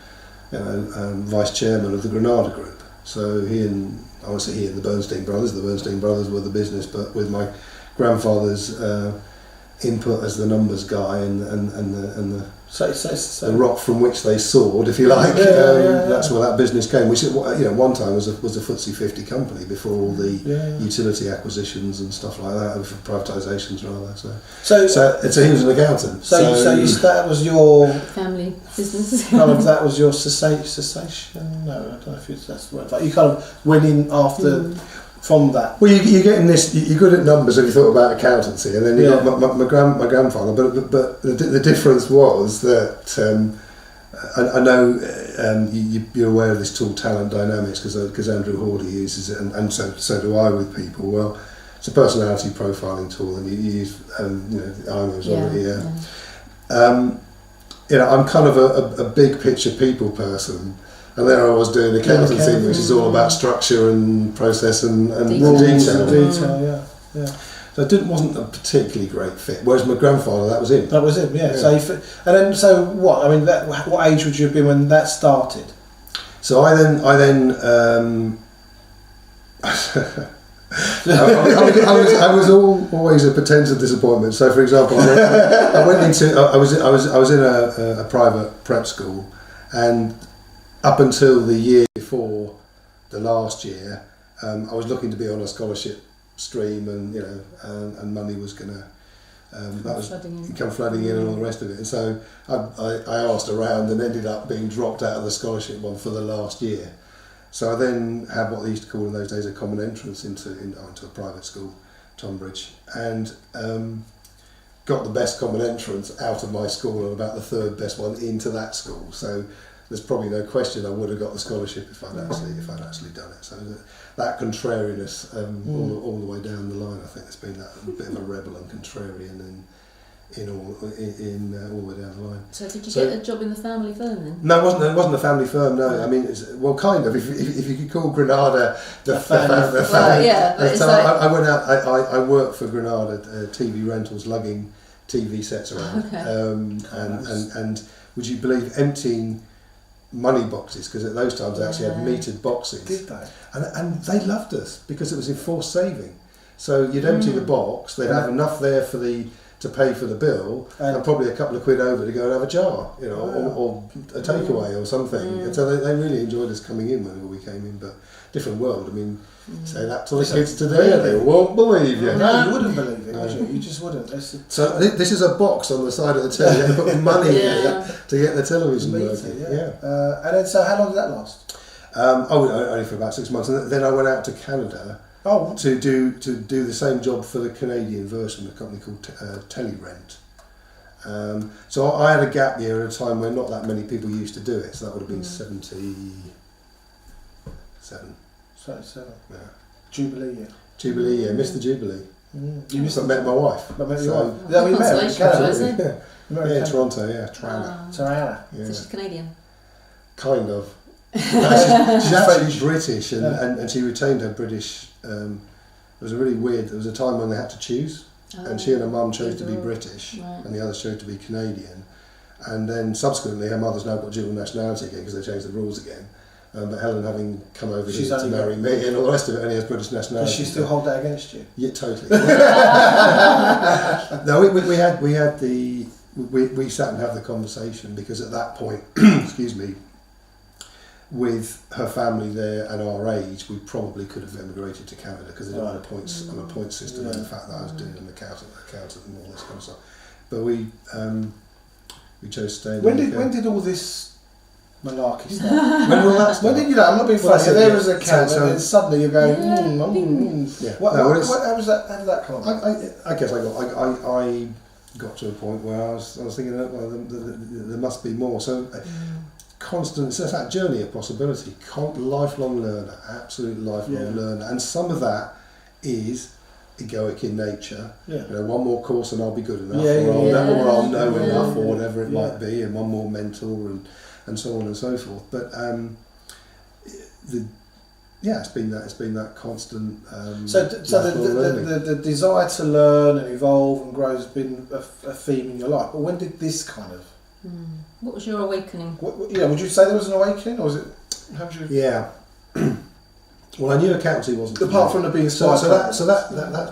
vice chairman of the Granada Group. So I won't say he and the Bernstein brothers were the business, but with my grandfather's input as the numbers guy and the rock from which they soared, if you like. That's where that business came. Which one time was a FTSE 50 company before all the utility acquisitions and stuff like that, privatisations rather. So he was an accountant. So that was your family business. That was your cessation. No, I don't know if that's the word. Like you kind of went in after. From that, well, you're getting this. You're good at numbers, and you thought about accountancy, and then you got my grandfather. But the difference was that I know you're aware of this tool, talent dynamics, because Andrew Hawley uses it, and so do I with people. Well, it's a personality profiling tool, and you use IMO's already. I'm kind of a big picture people person. And then I was doing accountancy, which is all about structure and process and detail. So it wasn't a particularly great fit. Whereas my grandfather, that was him. That was him, yeah. So what? I mean, what age would you have been when that started? So I was always a potential disappointment. So, for example, I was in a private prep school, and up until the year before the last year, I was looking to be on a scholarship stream, and money was going to come flooding in and all the rest of it. And so I asked around and ended up being dropped out of the scholarship one for the last year. So I then had what they used to call in those days a common entrance into a private school, Tonbridge, and got the best common entrance out of my school and about the third best one into that school. So there's probably no question I would have got the scholarship if I'd actually done it. So that contrariness all the way down the line, I think there's been that bit of a rebel and contrarian all the way down the line. So did you get a job in the family firm then? No, it wasn't a family firm. No, I mean, kind of. If you could call Granada the family. Well, yeah, but I went out. I worked for Granada TV rentals, lugging TV sets around. Okay. And would you believe emptying money boxes, because at those times they actually had metered boxes. Did they? And they loved us because it was enforced saving. So you'd empty the box, they'd have enough there to pay for the bill, and probably a couple of quid over to go and have a jar, or a takeaway or something. And so they really enjoyed us coming in whenever we came in. But different world. I mean, say that to the kids today, and they won't believe you. No, you wouldn't believe it, would you? You just wouldn't. So this is a box on the side of the telly. You have to put money in to get the television working. And then, so how long did that last? Only for about 6 months, and then I went out to Canada to do the same job for the Canadian version, a company called Telirent. So I had a gap year at a time when not that many people used to do it. So that would have been 77. 77. Yeah. Jubilee year. Missed the Jubilee. You missed. But met my wife. Your wife. Is that we met in Canada? Yeah, Toronto. Toronto. So she's Canadian. Kind of. She's actually British, and she retained her British. It was a really weird. There was a time when they had to choose, and she and her mum chose to be British, and the others chose to be Canadian. And then subsequently, her mother's now got dual nationality again because they changed the rules again. But Helen, having come over here to marry me and all the rest of it, only has British nationality. Does she still hold that against you? Yeah, totally. No, we sat and had the conversation because at that point, excuse me, with her family there and our age, we probably could have emigrated to Canada because they don't have a points system, and the fact that I was doing an accountant and all this kind of stuff. But we chose to stay. When did all this malarkey stuff? When did you know? I'm not being funny. There was a accountant, and then suddenly you're going. Yeah. How did that come on? I guess I got to a point where I was thinking, well, there must be more. So constant. So it's that journey of possibility. Lifelong learner, absolute lifelong learner, and some of that is egoic in nature. Yeah. You know, one more course and I'll be good enough, or I'll know enough, or whatever it might be, and one more mentor and so on and so forth. But it's been that constant. So the desire to learn and evolve and grow has been a theme in your life. But when did this kind of? What was your awakening? Would you say there was an awakening, or was it? How would you? Yeah. Well, I knew accountancy wasn't. Apart from the being so that's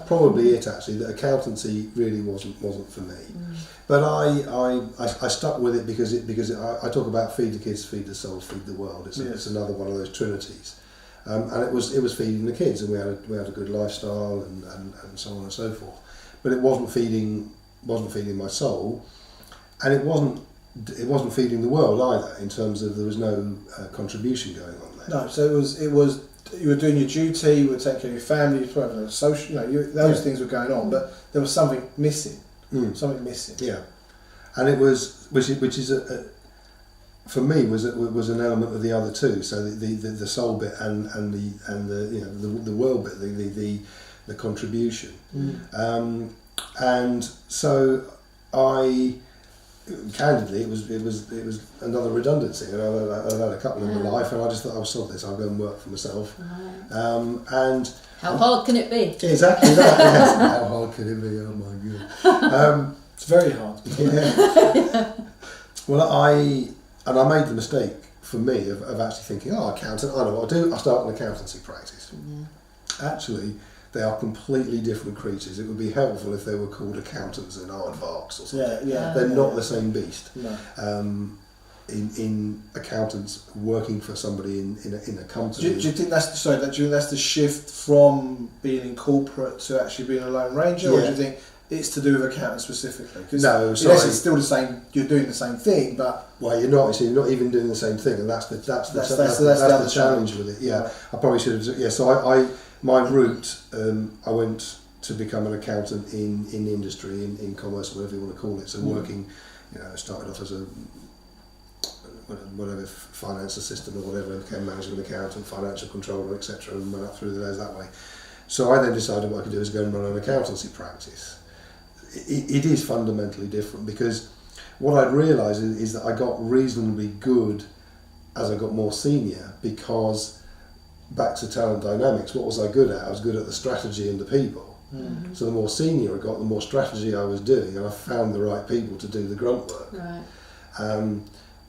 probably it actually. That accountancy really wasn't for me. But I stuck with it because I talk about feed the kids, feed the soul, feed the world. It's another one of those trinities, and it was feeding the kids, and we had a good lifestyle and so on and so forth. But it wasn't feeding my soul, and it wasn't feeding the world either. In terms of there was no contribution going on there. No, so it was. You were doing your duty. You were taking care of your family. You were having a social. Those things were going on, but there was something missing. Something missing. Yeah, and it was which is for me was an element of the other two. So the soul bit and the world bit, the contribution. And so candidly, it was another redundancy. And I've had a couple in my life, and I just thought, I'll sort this. I'll go and work for myself. And how hard can it be? Exactly that. Yes. How hard can it be? Oh my god. It's very hard. Yeah. Well, I made the mistake for me of actually thinking, accountant. I know what I'll do. I'll start an accountancy practice. Actually, they are completely different creatures. It would be helpful if they were called accountants and aardvarks or something. They're not the same beast. No. In accountants working for somebody in a company. Do you think that's the shift from being in corporate to actually being a lone ranger, or do you think it's to do with accounting specifically? No, sorry. Yes, it's still the same. You're doing the same thing, but you're not. So you're not even doing the same thing, and that's the challenge with it. Yeah, right. I probably should have. Yeah, so my route. I went to become an accountant in industry, in commerce, whatever you want to call it. So working, started off as a whatever finance assistant or whatever, became management accountant, financial controller, etc., and went up through the days that way. So I then decided what I could do is go and run an accountancy practice. It is fundamentally different because what I'd realised is that I got reasonably good as I got more senior, because back to talent dynamics, what was I good at? I was good at the strategy and the people. So the more senior I got, the more strategy I was doing, and I found the right people to do the grunt work. Right.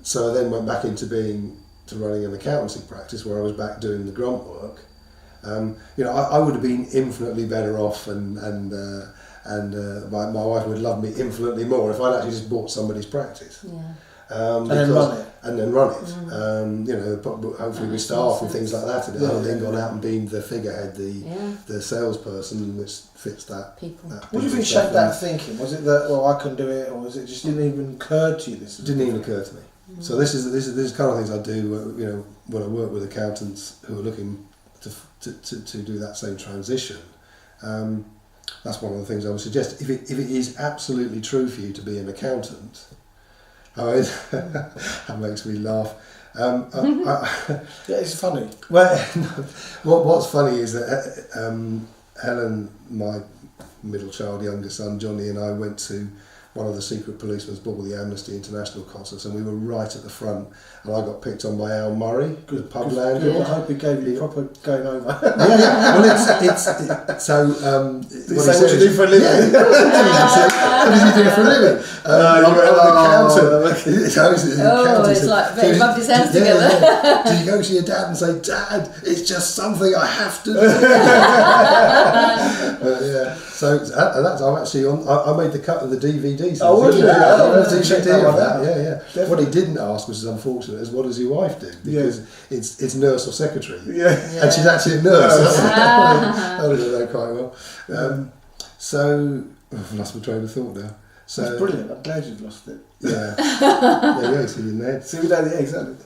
So I then went back into running an accountancy practice where I was back doing the grunt work. I would have been infinitely better off, and my wife would love me infinitely more if I'd actually just bought somebody's practice. Yeah. And then run it. Hopefully with staff and things like that. And then gone out and been the figurehead, the salesperson, which fits that. People. What do you think shaped that thinking? Was it that I can do it, or was it just didn't even occur to you? It didn't even occur to me. So this is kind of things I do. When I work with accountants who are looking to do that same transition. That's one of the things I would suggest. If it is absolutely true for you to be an accountant. That makes me laugh. It's funny. Well, what's funny is that Helen, my middle child, younger son Johnny, and I went to one of the secret policemen's ball, the Amnesty International concerts, and we were right at the front, and I got picked on by Al Murray, the pub landlord. I hope he gave you proper going over. Well, it's so. What do you do for a living? Yeah, what does he do for a living? I'm an accountant. It's like they rubbed his hands together. Did you go to your dad and say, "Dad, it's just something I have to do"? Yeah. So that's I'm actually on. I made the cut of the DVD. So was you? DVD of that. Yeah. Definitely. What he didn't ask, which is unfortunate, is what does your wife do? Because it's nurse or secretary. Yeah. And she's actually a nurse. I would know quite well. So I've lost my train of thought now. So that's brilliant. I'm glad you've lost it. Yeah. There you go. See you there. See we don't. Yeah, exactly.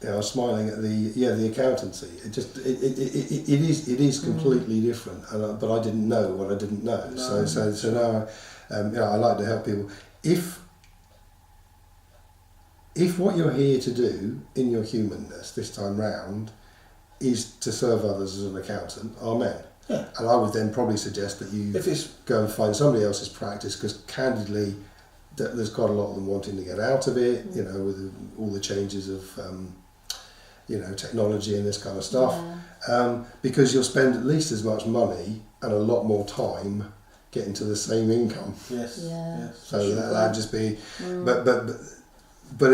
I was smiling at the accountancy. It is completely different, but I didn't know what I didn't know. No. So now, I like to help people. If what you're here to do in your humanness this time round is to serve others as an accountant, amen. Yeah. And I would then probably suggest that you go and find somebody else's practice, because candidly, there's quite a lot of them wanting to get out of it. With all the changes of. Technology and this kind of stuff, because you'll spend at least as much money and a lot more time getting to the same income. Yes. So that'd just be, but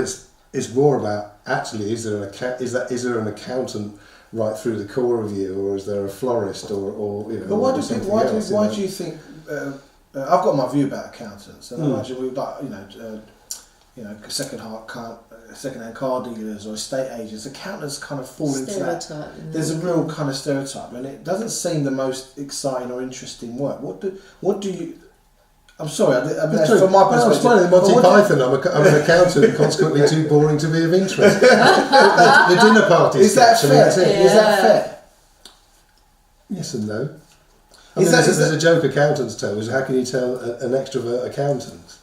it's more about actually is there an accountant right through the core of you, or is there a florist or But why do you think? I've got my view about accountants, and I imagine we second-hand car dealers or estate agents, accountants kind of fall into that. There's a real kind of stereotype, and it doesn't seem the most exciting or interesting work. What do you? I'm sorry, from my perspective. I'm Monty Python. I'm an accountant, and consequently too boring to be of interest. the dinner party. Is that fair? Is that fair? Yes and no. There's a joke accountants tell, is how can you tell an extrovert accountant?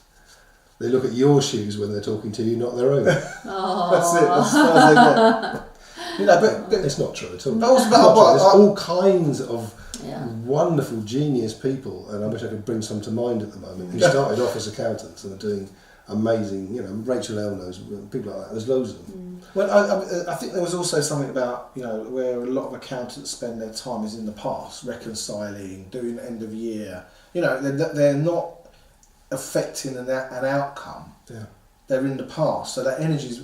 They look at your shoes when they're talking to you, not their own. That's it. That's as far as they get. But it's not true at all. There's all kinds of wonderful, genius people, and I wish I could bring some to mind at the moment, who started off as accountants and are doing amazing. Rachel L knows people like that. There's loads of them. Well, I think there was also something about where a lot of accountants spend their time is in the past, reconciling, doing end of year. They're not affecting an outcome. Yeah. They're in the past, so that energy is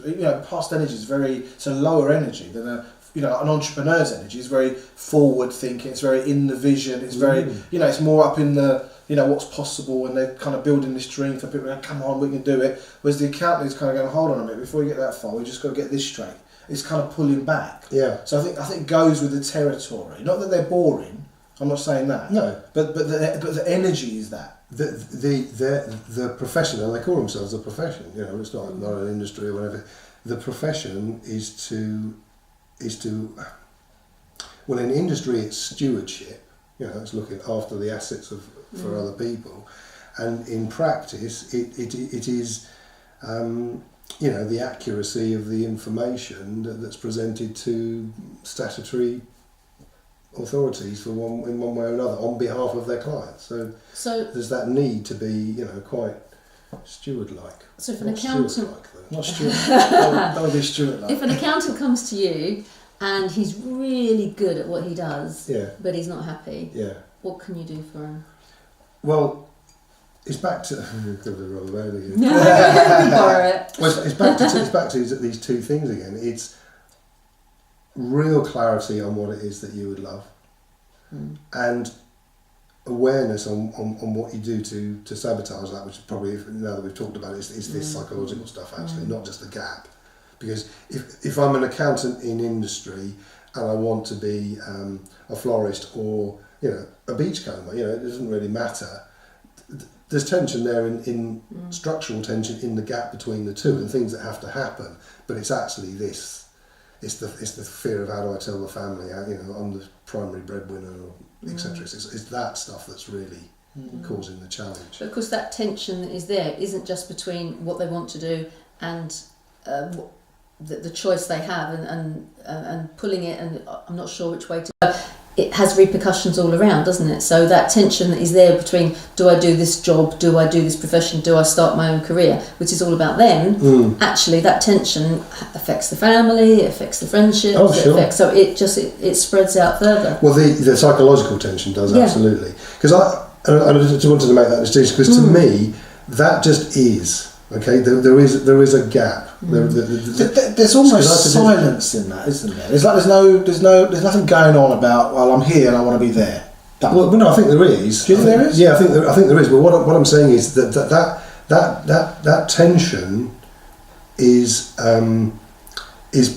past energy is very lower energy than an entrepreneur's energy. Is very forward thinking. It's very in the vision. It's very it's more up in the what's possible, and they're kind of building this dream for people. Come on, we can do it. Whereas the accountant is kind of going, hold on a minute, before we get that far, we just got to get this straight. It's kind of pulling back. Yeah. So I think it goes with the territory. Not that they're boring. I'm not saying that. No. But the energy is that. The profession, and they call themselves a profession. It's not an industry or whatever. The profession is to well, in industry it's stewardship. It's looking after the assets for other people, and in practice it is the accuracy of the information that's presented to statutory authorities in one way or another on behalf of their clients. So there's that need to be quite steward-like. So if an accountant, not steward, don't be steward-like. If an accountant comes to you and he's really good at what he does, but he's not happy, what can you do for him? Well, it's back to the wrong way again. Well, it's back to these two things again. It's real clarity on what it is that you would love, and awareness on what you do to sabotage that, which is probably, now that we've talked about it, is this psychological stuff actually, not just the gap. Because if I'm an accountant in industry and I want to be a florist or a beachcomber, it doesn't really matter. There's tension there in structural tension in the gap between the two, and things that have to happen. But it's actually this. It's the fear of how do I tell the family, I'm the primary breadwinner, etc. It's that stuff that's really causing the challenge. But of course, that tension that is there isn't just between what they want to do and the choice they have and pulling it, and I'm not sure which way to go. it has repercussions all around, doesn't it? So that tension is there between, do I do this job, do I do this profession, do I start my own career, which is all about them. Actually, that tension affects the family, it affects the friendships, so it spreads out further. Well, the psychological tension does, absolutely. Because I just wanted to make that distinction, because to me, that just is. Okay, there is a gap. There's almost silence in that, isn't there? It's like there's nothing going on about, well, I'm here and I want to be there. Well, no, I think there is. Do you think there is? Yeah, I think there is. But what I'm saying is that tension is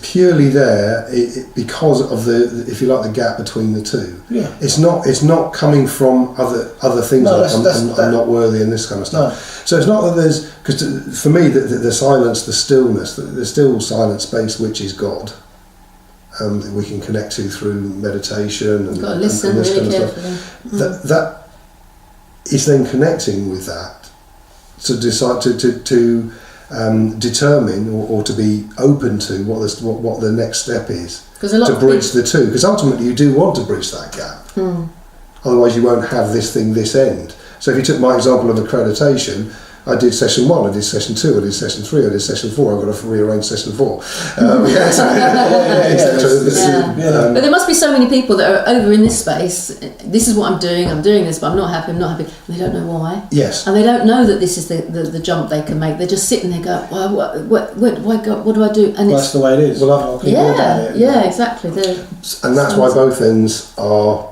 purely there because of the, if you like, the gap between the two. Yeah. It's not coming from other things like I'm not worthy and this kind of stuff. No. So it's not that there's, because for me the silence, the stillness, the still silent space, which is God, that we can connect to through meditation and, got to listen and this really kind of carefully. stuff. That is then connecting with that to decide to determine or to be open to what the next step is to bridge the two, because ultimately you do want to bridge that gap. Otherwise you won't have this end. So if you took my example of accreditation, I did session 1, I did session 2, I did session 3, I did session 4, I've got to rearrange session 4. But there must be so many people that are over in this space. This is what I'm doing this, but I'm not happy. And they don't know why. Yes. And they don't know that this is the jump they can make. They're just sitting there going, why God, what do I do? And that's the way it is. Well, exactly. And that's why both ends are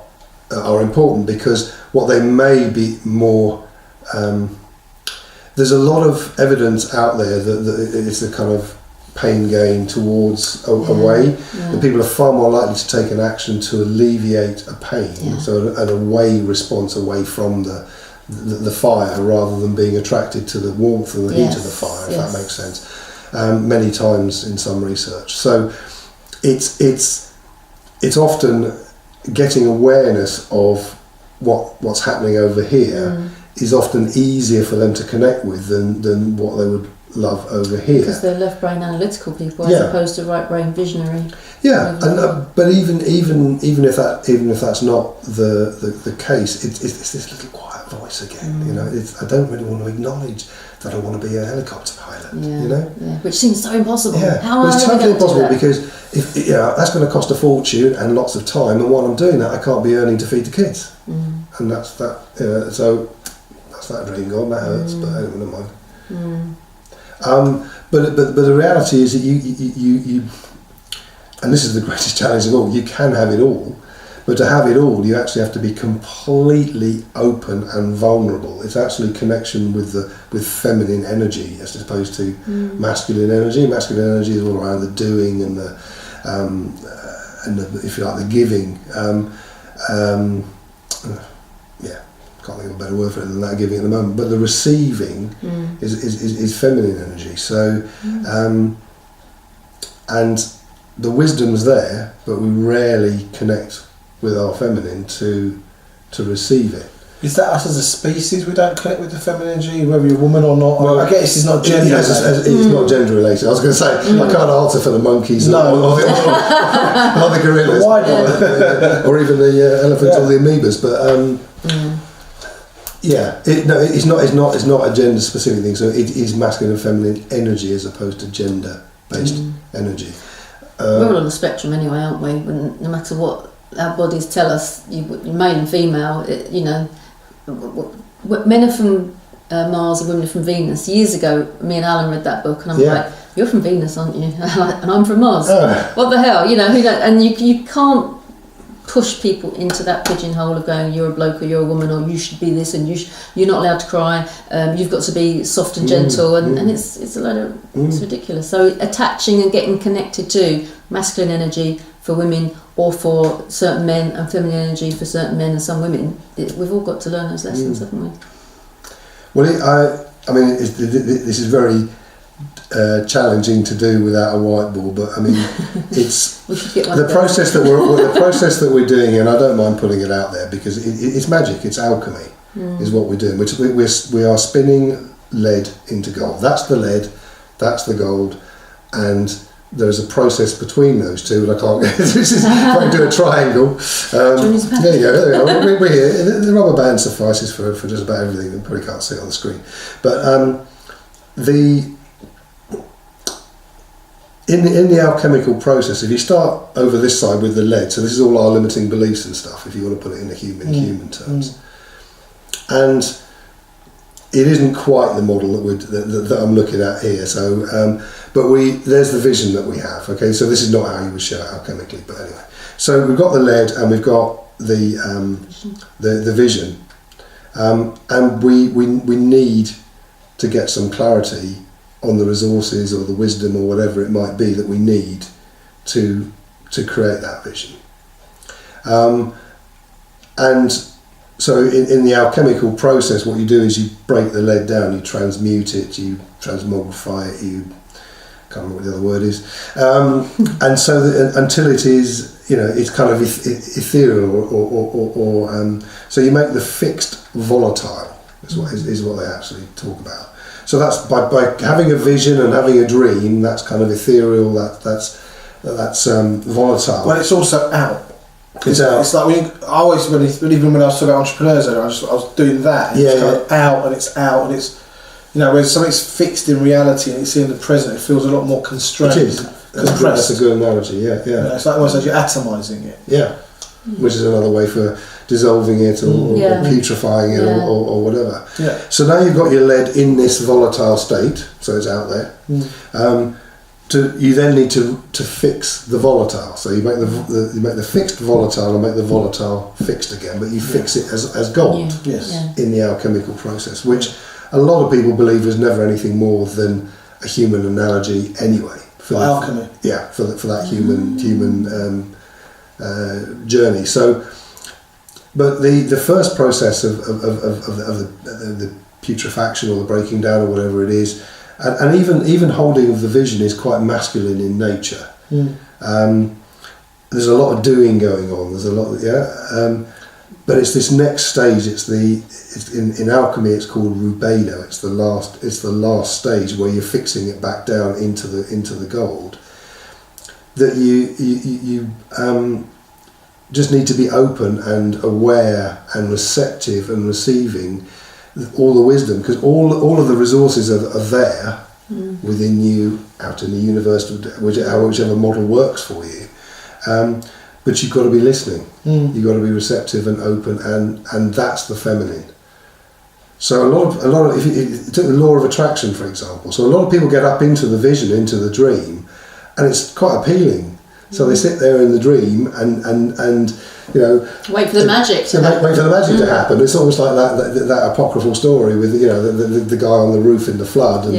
important, because what they may be more... there's a lot of evidence out there that it's a kind of pain gain towards a way, that people are far more likely to take an action to alleviate a pain, so an away response away from the fire, rather than being attracted to the warmth and the heat of the fire, if that makes sense, many times in some research. So it's often getting awareness of what's happening over here is often easier for them to connect with than what they would love over here. Because they're left brain analytical people as opposed to right brain visionary. Yeah, but even if that's not the case, it's this little quiet voice again. You know, I don't really want to acknowledge that I want to be a helicopter pilot. You know, which seems so impossible. Yeah, it's totally impossible, because if that's going to cost a fortune and lots of time, and while I'm doing that, I can't be earning to feed the kids, and that's that. So. That dream gone, that hurts, but I don't mind. But the reality is that you and this is the greatest challenge of all, you can have it all, but to have it all you actually have to be completely open and vulnerable. It's actually connection with feminine energy as opposed to masculine energy. Masculine energy is all around the doing and the if you like, the giving. Can't think of a better word for it than that, giving at the moment, but the receiving is feminine energy. So and the wisdom's there, but we rarely connect with our feminine to receive it. Is that us as a species? We don't connect with the feminine energy, whether you're a woman or not. Well, I guess it's not gender related. It's not gender related. I was going to say, I can't answer for the monkeys or the gorillas, or even the elephants or the amoebas, but it's not a gender specific thing. So it is masculine and feminine energy as opposed to gender based energy. We're all on the spectrum anyway, aren't we? No matter what our bodies tell us, you're male and female. Men are from Mars and women are from Venus. Years ago, me and Alan read that book, and I'm like, "You're from Venus, aren't you?" And I'm from Mars. What the hell, you know? And you can't push people into that pigeonhole of going, you're a bloke or you're a woman, or you should be this, and you're not allowed to cry. You've got to be soft and gentle, and it's a load of it's ridiculous. So attaching and getting connected to masculine energy for women, or for certain men, and feminine energy for certain men and some women, we've all got to learn those lessons, haven't we? Well, I mean, this is very challenging to do without a whiteboard, but I mean, it's the process that we're doing here, and I don't mind putting it out there because it's magic. It's alchemy, is what we're doing. We are spinning lead into gold. That's the lead, that's the gold, and there's a process between those two, and I can't get this is if I do a triangle. There you go. We're here. The rubber band suffices for just about everything. You probably can't see it on the screen, but in the alchemical process, if you start over this side with the lead, so this is all our limiting beliefs and stuff, if you want to put it in human terms, and it isn't quite the model that I'm looking at here. So, but there's the vision that we have. Okay, so this is not how you would show it alchemically, but anyway. So we've got the lead and we've got the vision, and we need to get some clarity on the resources or the wisdom or whatever it might be that we need to create that vision. And so in the alchemical process, what you do is you break the lead down, you transmute it, you transmogrify it, you can't remember what the other word is, and so until it is, it's kind of ethereal, or so you make the fixed volatile is what they actually talk about. So that's by having a vision and having a dream, that's kind of ethereal, that's volatile. Well, it's also out. It's out. It's like even when I was talking about entrepreneurs, I was doing that. And it's kind of out, and it's out, and it's when something's fixed in reality and it's in the present, it feels a lot more constrained. It is. That's a good analogy. Yeah. It's like almost like you're atomizing it. Yeah. Which is another way for dissolving it or putrefying it or whatever. Yeah. So now you've got your lead in this volatile state, so it's out there. You then need to fix the volatile. So you make the fixed volatile and make the volatile fixed again, but you fix it as gold in the alchemical process, which a lot of people believe is never anything more than a human analogy anyway. For alchemy. Yeah, for that human journey. So, but the first process of the putrefaction or the breaking down or whatever it is, and even holding of the vision is quite masculine in nature. There's a lot of doing going on. There's a lot, but it's this next stage. It's in alchemy. It's called rubedo. It's the last stage where you're fixing it back down into the gold. That you just need to be open and aware and receptive and receiving all the wisdom, because all of the resources are there within you, out in the universe, whichever model works for you. But you've got to be listening. You've got to be receptive and open, and that's the feminine. So a lot of if you take the law of attraction, for example. So a lot of people get up into the vision, into the dream, and it's quite appealing. So they sit there in the dream and wait for the magic to happen. Wait for the magic to happen. It's almost like that apocryphal story with the guy on the roof in the flood, and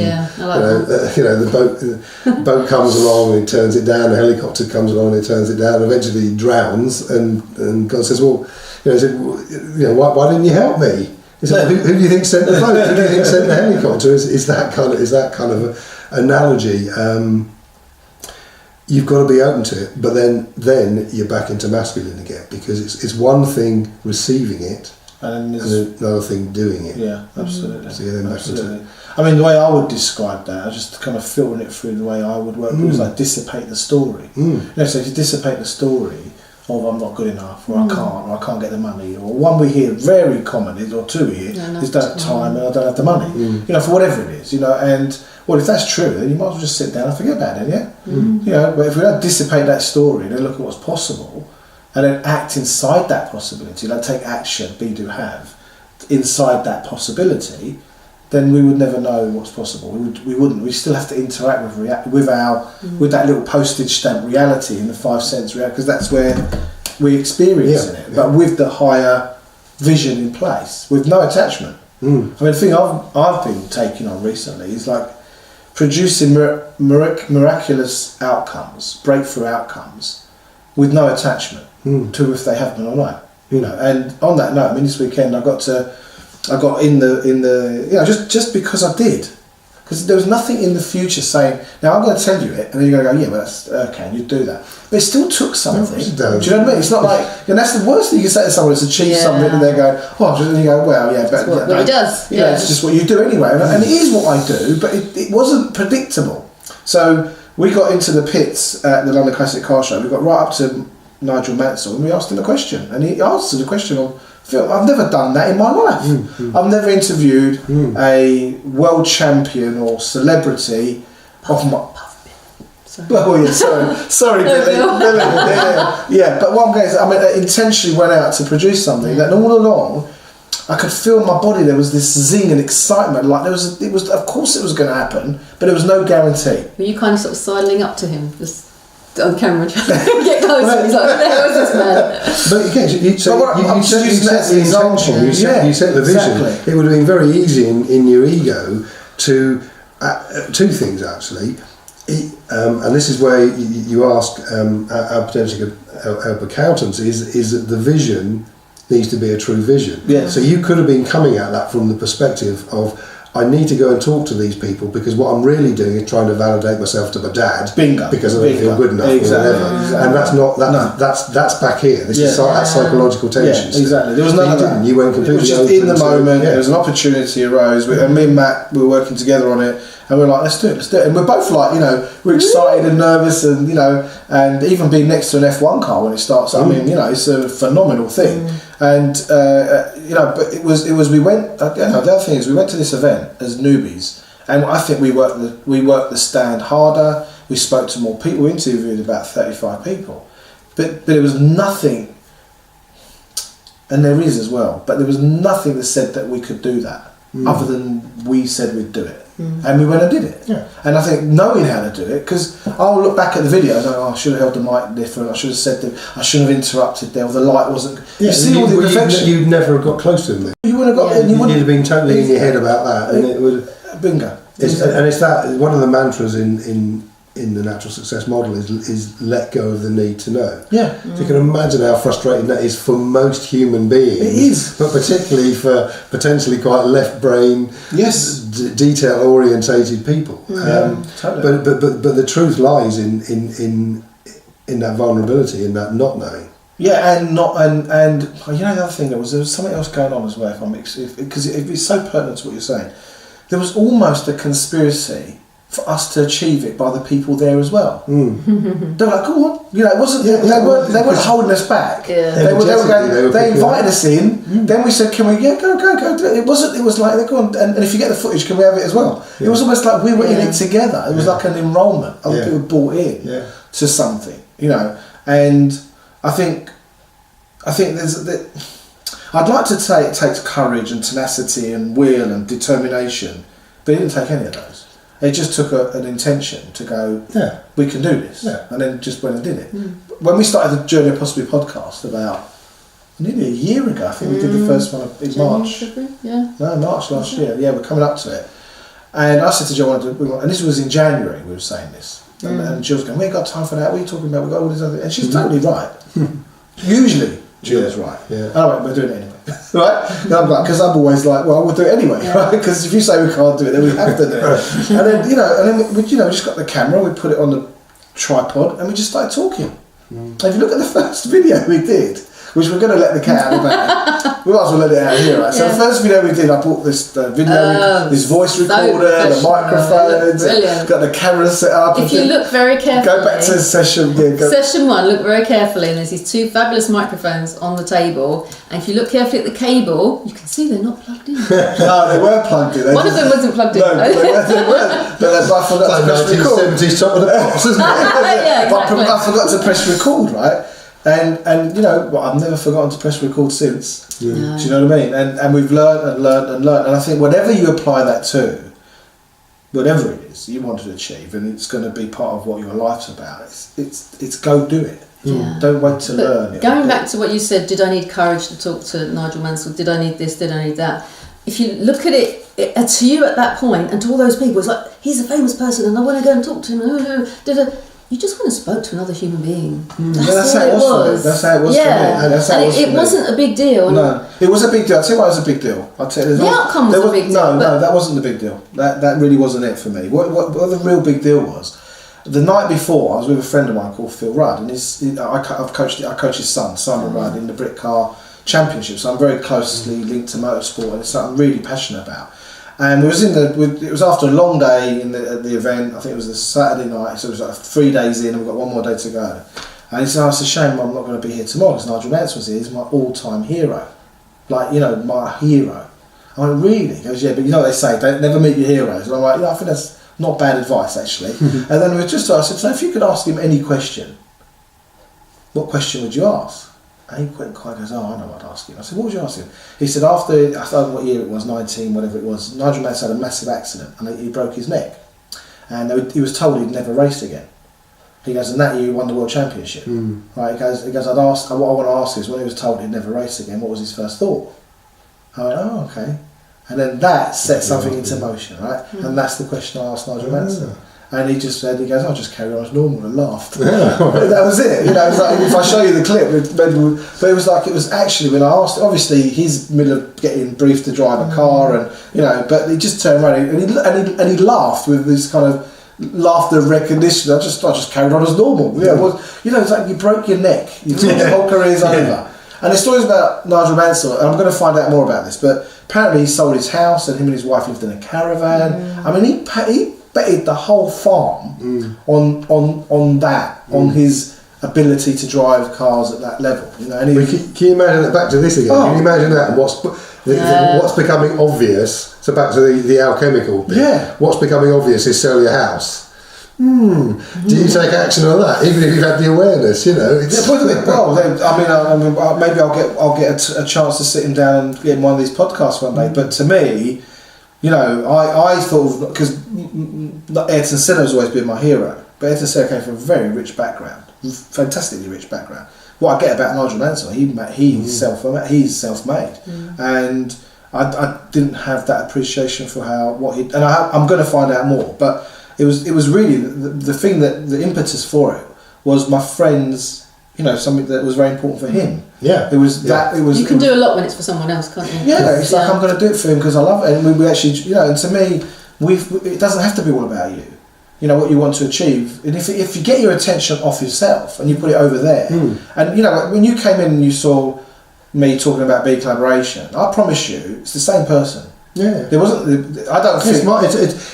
the boat comes along and he turns it down. The helicopter comes along and he turns it down. And eventually he drowns, and God says, "Well, why didn't you help me?" He said, "Who do you think sent the boat? Who do you think sent the helicopter?" Is that kind of an analogy? You've got to be open to it, but then you're back into masculine again, because it's one thing receiving it and another thing doing it. Yeah, absolutely. So you're then back into. I mean, the way I would describe that, I just kind of filtering it through the way I would work, it was like dissipate the story. So if you dissipate the story of I'm not good enough, or I can't get the money, or one we hear very common is, or two we hear, is don't have time and I don't have the money. For whatever it is, and well, if that's true, then you might as well just sit down and forget about it, But if we don't dissipate that story, then look at what's possible, and then act inside that possibility, take action, be, do, have, inside that possibility, then we would never know what's possible. We wouldn't. We still have to interact with that little postage stamp reality in the 5 sense reality, because that's where we experience it. But with the higher vision in place, with no attachment. I mean, the thing I've been taking on recently is producing miraculous outcomes, breakthrough outcomes, with no attachment to if they happen or not. And on that note, I mean, this weekend I got in the just because I did, because there was nothing in the future saying, now I'm going to tell you it, and then you're going to go, yeah, well, that's Erkan, you do that. But it still took something. Do you know what I mean? It's not like, that's the worst thing you can say to someone is achieve something, and they go, and you go, well, yeah, but what he does. It's just what you do anyway, and it is what I do, but it wasn't predictable. So we got into the pits at the London Classic Car Show. We got right up to Nigel Mansell and we asked him a question, and he answered the question on film. I've never done that in my life. I've never interviewed a world champion or celebrity of my... Oh yeah, sorry, Billy. Yeah, but what I'm going to say, I mean, I intentionally went out to produce something that all along I could feel in my body there was this zing and excitement. Like it was. Of course, it was going to happen, but there was no guarantee. Were you kind of sort of sidling up to him, just on camera, trying to get closer? He's like, "What the hell is this man?" But again, you set the intention. You set the vision. Exactly. It would have been very easy in your ego to two things actually. And this is where you ask how potentially could help accountants is that the vision needs to be a true vision. Yeah. So you could have been coming at that from the perspective of, I need to go and talk to these people because what I'm really doing is trying to validate myself to my dad. Bingo. Because I don't feel good enough or whatever. And that's not that's back here. This is that's psychological tension. Yeah, exactly. There was none of that. You went completely. It was just in the moment. There was an opportunity arose, and me and Matt we were working together on it. And we're like, let's do it. And we're both like, we're excited and nervous, and and even being next to an F1 car when it starts. I mean, it's a phenomenal thing. And but it was we went. The other thing is we went to this event as newbies, and I think we worked the stand harder. We spoke to more people. We interviewed about 35 people, but there was nothing, and there is as well. But there was nothing that said that we could do that, other than we said we'd do it. And we went and did it. Yeah. And I think knowing how to do it, because I'll look back at the videos, I should have held the mic different, I should have said that, I shouldn't have interrupted there, or the light wasn't... Yeah, you see all the imperfection. You'd never have got close to them then. You wouldn't have got... You'd have been totally in your head about that. And it would... Bingo. And it's that, one of the mantras in the natural success model is let go of the need to know. Yeah. So you can imagine how frustrating that is for most human beings. It is. But particularly for potentially quite left brain, detail orientated people. Totally. But the truth lies in that vulnerability, in that not knowing. Yeah, and the other thing there was something else going on as well. Because it's so pertinent to what you're saying. There was almost a conspiracy for us to achieve it by the people there as well. They were like, "Go on," it wasn't. They weren't holding us back. Yeah. They invited us in. Then we said, "Can we? Yeah, go." It wasn't. It was like, "They go on," and if you get the footage, can we have it as well? Yeah. It was almost like we were in it together. It was like an enrolment. Other people bought in to something, And I think there's that. I'd like to say it takes courage and tenacity and will and determination, but it didn't take any of those. It just took an intention to go, we can do this, and then just went and did it. When we started the Journey of Possibly podcast about nearly a year ago, I think we did the first one in March. March last year. Yeah, we're coming up to it. And I said to Joe, and this was in January, we were saying this. And Jill's going, we ain't got time for that, what are you talking about? We've got all this other... And she's totally right. Usually, Jill's right. Yeah. And I went, we're doing it anyway. Right? And I'm like, because I'm always like, well, we'll do it anyway, right? Because if you say we can't do it, then we have to do it. And then, we just got the camera, we put it on the tripod, and we just started talking. And if you look at the first video we did, which we're going to let the cat out of the bag. We might as well let it out here, right? So the first video we did, I bought this video, this voice recorder, the microphones, got the camera set up. If you look very carefully... Go back to session... Session 1, look very carefully, and there's these two fabulous microphones on the table, and if you look carefully at the cable, you can see they're not plugged in. No, they were plugged in. One of them wasn't plugged in. No, they weren't. But I forgot to press record. 1970s top of the pops, isn't it? Exactly. I forgot to press record, right? And I've never forgotten to press record since. Do you know what I mean? And we've learned. And I think whatever you apply that to, whatever it is you want to achieve, and it's going to be part of what your life's about, it's go do it. Yeah. Don't wait to learn. Going back to what you said, did I need courage to talk to Nigel Mansell? Did I need this? Did I need that? If you look at it to you at that point, and to all those people, it's like, he's a famous person and I want to go and talk to him. You just went and spoke to another human being. That's how it was. That's how it was for me. It wasn't a big deal. No, it was a big deal. I'll tell you why it was a big deal. The outcome was a big deal. No, that wasn't the big deal. That really wasn't it for me. What the real big deal was, the night before, I was with a friend of mine called Phil Rudd, and I coach his son, Simon Rudd, in the Brick Car Championship. So I'm very closely linked to motorsport, and it's something I'm really passionate about. And it was after a long day at the event. I think it was a Saturday night, so it was like 3 days in, and we've got one more day to go. And he said, "Oh, it's a shame I'm not going to be here tomorrow because Nigel Mansell's here. He's my all-time hero, like, you know, my hero." I went, "Really?" He goes, "Yeah, but you know what they say, don't never meet your heroes." And I'm like, "Yeah, I think that's not bad advice, actually." And then I said, "So if you could ask him any question, what question would you ask?" And he went quiet, goes, "Oh, I know what I'd ask him." I said, "What would you ask him?" He said, I don't know what year it was, 19, whatever it was, Nigel Mansell had a massive accident and he broke his neck. And he was told he'd never race again. He goes, "And that year he won the World Championship." Right? He goes, what I want to ask is, when he was told he'd never race again, what was his first thought? I went, "Oh, okay." And then that set something into motion, right? And that's the question I asked Nigel Mansell. And he just said, "I'll just carry on as normal," and laughed. That was it. You know, it was like, if I show you the clip, but it was like, it was actually when I asked. Obviously, he's in the middle of getting briefed to drive a car, and you know, but he just turned around and he laughed with this kind of laughter recognition. I just carried on as normal. Yeah, it was, you know, it's like you broke your neck, your whole career's over. And the stories about Nigel Mansell, and I'm going to find out more about this, but apparently he sold his house and him and his wife lived in a caravan. I mean, he betted the whole farm on his ability to drive cars at that level. You know, and can you imagine that? Back to this again. Can you imagine that? And what's becoming obvious? So back to the alchemical bit. Yeah. What's becoming obvious is sell your house. Do you take action on that, even if you've had the awareness? You know, it's maybe I'll get a chance to sit him down and get in one of these podcasts one day. But to me, you know, I thought, because Ayrton Senna has always been my hero, but Ayrton Senna came from a very rich background, fantastically rich background. What I get about Nigel Mansell, he's self-made, and I didn't have that appreciation for I'm going to find out more, but. It was really the thing that the impetus for it was my friends, you know, something that was very important for him. Yeah, it was that. It was. You can do a lot when it's for someone else, can't you? Yeah, it's like, I'm going to do it for him because I love it, and we actually, you know, and to me, it doesn't have to be all about you. You know what you want to achieve, and if you get your attention off yourself and you put it over there, and you know, when you came in and you saw me talking about BeCollaboration, I promise you, it's the same person. Yeah, there wasn't. I don't think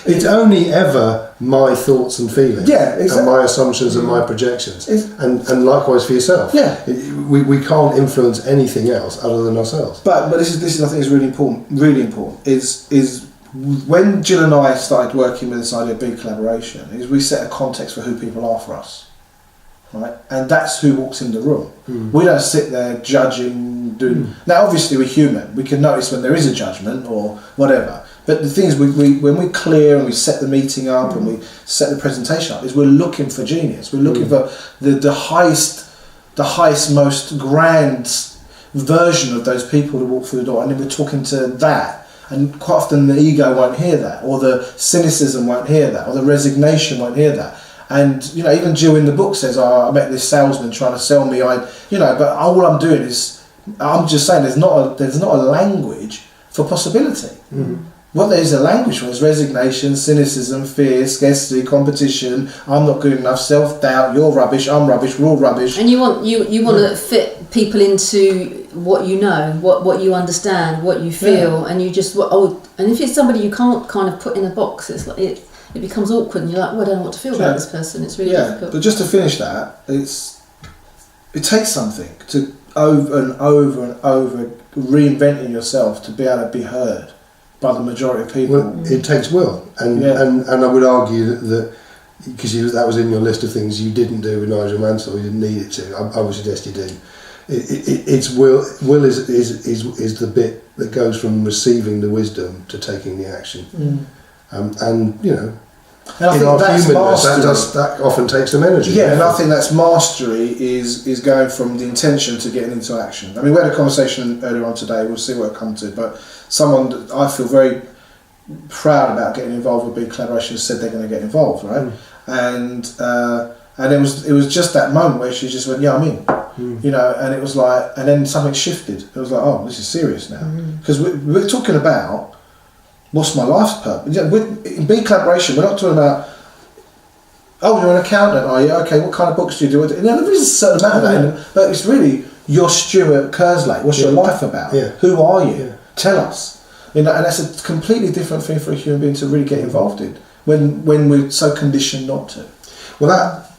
it's only ever my thoughts and feelings. Yeah, exactly. And my assumptions and my projections, and likewise for yourself. Yeah, we can't influence anything else other than ourselves. But this is I think is really important. Really important is when Gill and I started working with this idea of BeCollaboration, is we set a context for who people are for us. Right, and that's who walks in the room. We don't sit there judging. Now, obviously, we're human. We can notice when there is a judgment or whatever. But the thing is, when we clear and we set the meeting up and we set the presentation up, is we're looking for genius. We're looking for the highest, most grand version of those people who walk through the door, and then we're talking to that. And quite often, the ego won't hear that, or the cynicism won't hear that, or the resignation won't hear that. And you know, even Gill in the book says, "I met this salesman trying to sell me." But all I'm doing is, I'm just saying, there's not a language for possibility. What there is a language for is resignation, cynicism, fear, scarcity, competition. I'm not good enough, self-doubt. You're rubbish. I'm rubbish. We're all rubbish. And you want to fit people into what you know, what you understand, what you feel, and you just and if it's somebody you can't kind of put in a box, it's like it becomes awkward, and you're like, well, I don't know what to feel about this person. It's really difficult. But just to finish that, it takes something to over and over and over reinventing yourself to be able to be heard by the majority of people. Well, it takes will, and I would argue that because that was in your list of things you didn't do with Nigel Mansell, you didn't need it to. I would suggest you do. It's will. Will is the bit that goes from receiving the wisdom to taking the action. And you know, and I think that's mastery. That often takes some energy. Yeah, and I think that's mastery is going from the intention to getting into action. I mean, we had a conversation earlier on today. We'll see what it comes to, but someone that I feel very proud about getting involved with BeCollaboration said they're going to get involved, right? And it was just that moment where she just went, "Yeah, I'm in," you know, and it was like, and then something shifted. It was like, "Oh, this is serious now," because we're talking about. What's my life's purpose? In BeCollaboration, we're not talking about, oh, you're an accountant, are you? Okay, what kind of books do you do? You know, there is a certain amount of that, but it's really, you're Stuart Kerslake. What's your life about? Who are you? Tell us. You know, and that's a completely different thing for a human being to really get involved in when we're so conditioned not to. Well,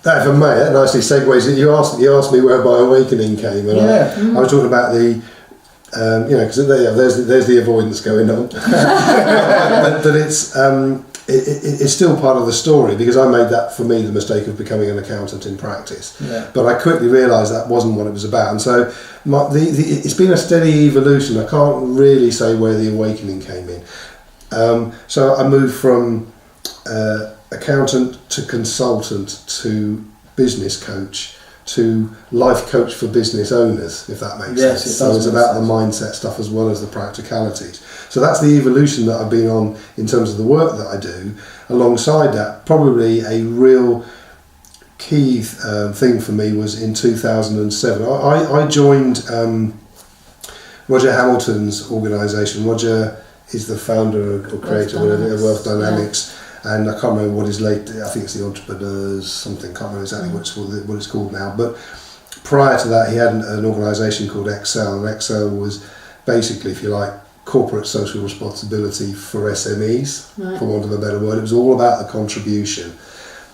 that if I may, that nicely segues. You asked me where my awakening came, and I was talking about the, because there's the avoidance going on, but it's still part of the story, because I made that, for me, the mistake of becoming an accountant in practice. Yeah. But I quickly realised that wasn't what it was about, and so it's been a steady evolution. I can't really say where the awakening came in. So I moved from accountant to consultant to business coach to life coach for business owners, if that makes sense. So it's about the mindset stuff as well as the practicalities. So that's the evolution that I've been on in terms of the work that I do. Alongside that, probably a real key thing for me was in 2007. I joined Roger Hamilton's organisation. Roger is the founder or creator of Wealth Dynamics. Yeah. And I can't remember what his I think it's the Entrepreneurs something, can't remember exactly what it's called now. But prior to that, he had an organisation called Excel, and Excel was basically, if you like, corporate social responsibility for SMEs, for want of a better word. It was all about the contribution.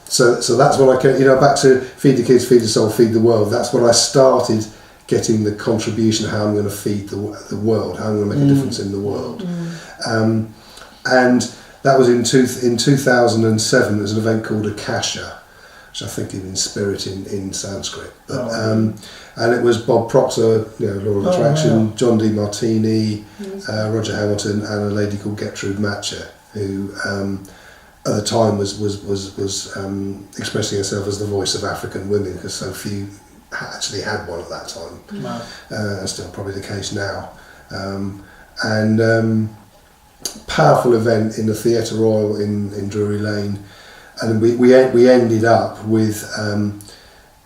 So that's what I came, back to feed the kids, feed the soul, feed the world. That's what I started getting, the contribution, how I'm going to feed the world, how I'm going to make a difference in the world. And that was in 2007. There's an event called Akasha, which I think is in spirit in Sanskrit. But, and it was Bob Proctor, Law of Attraction, John D. Martini, Roger Hamilton, and a lady called Gertrude Matcher, who at the time was expressing herself as the voice of African women, because so few actually had one at that time. That's still probably the case now. Powerful event in the Theatre Royal in Drury Lane, and we ended up with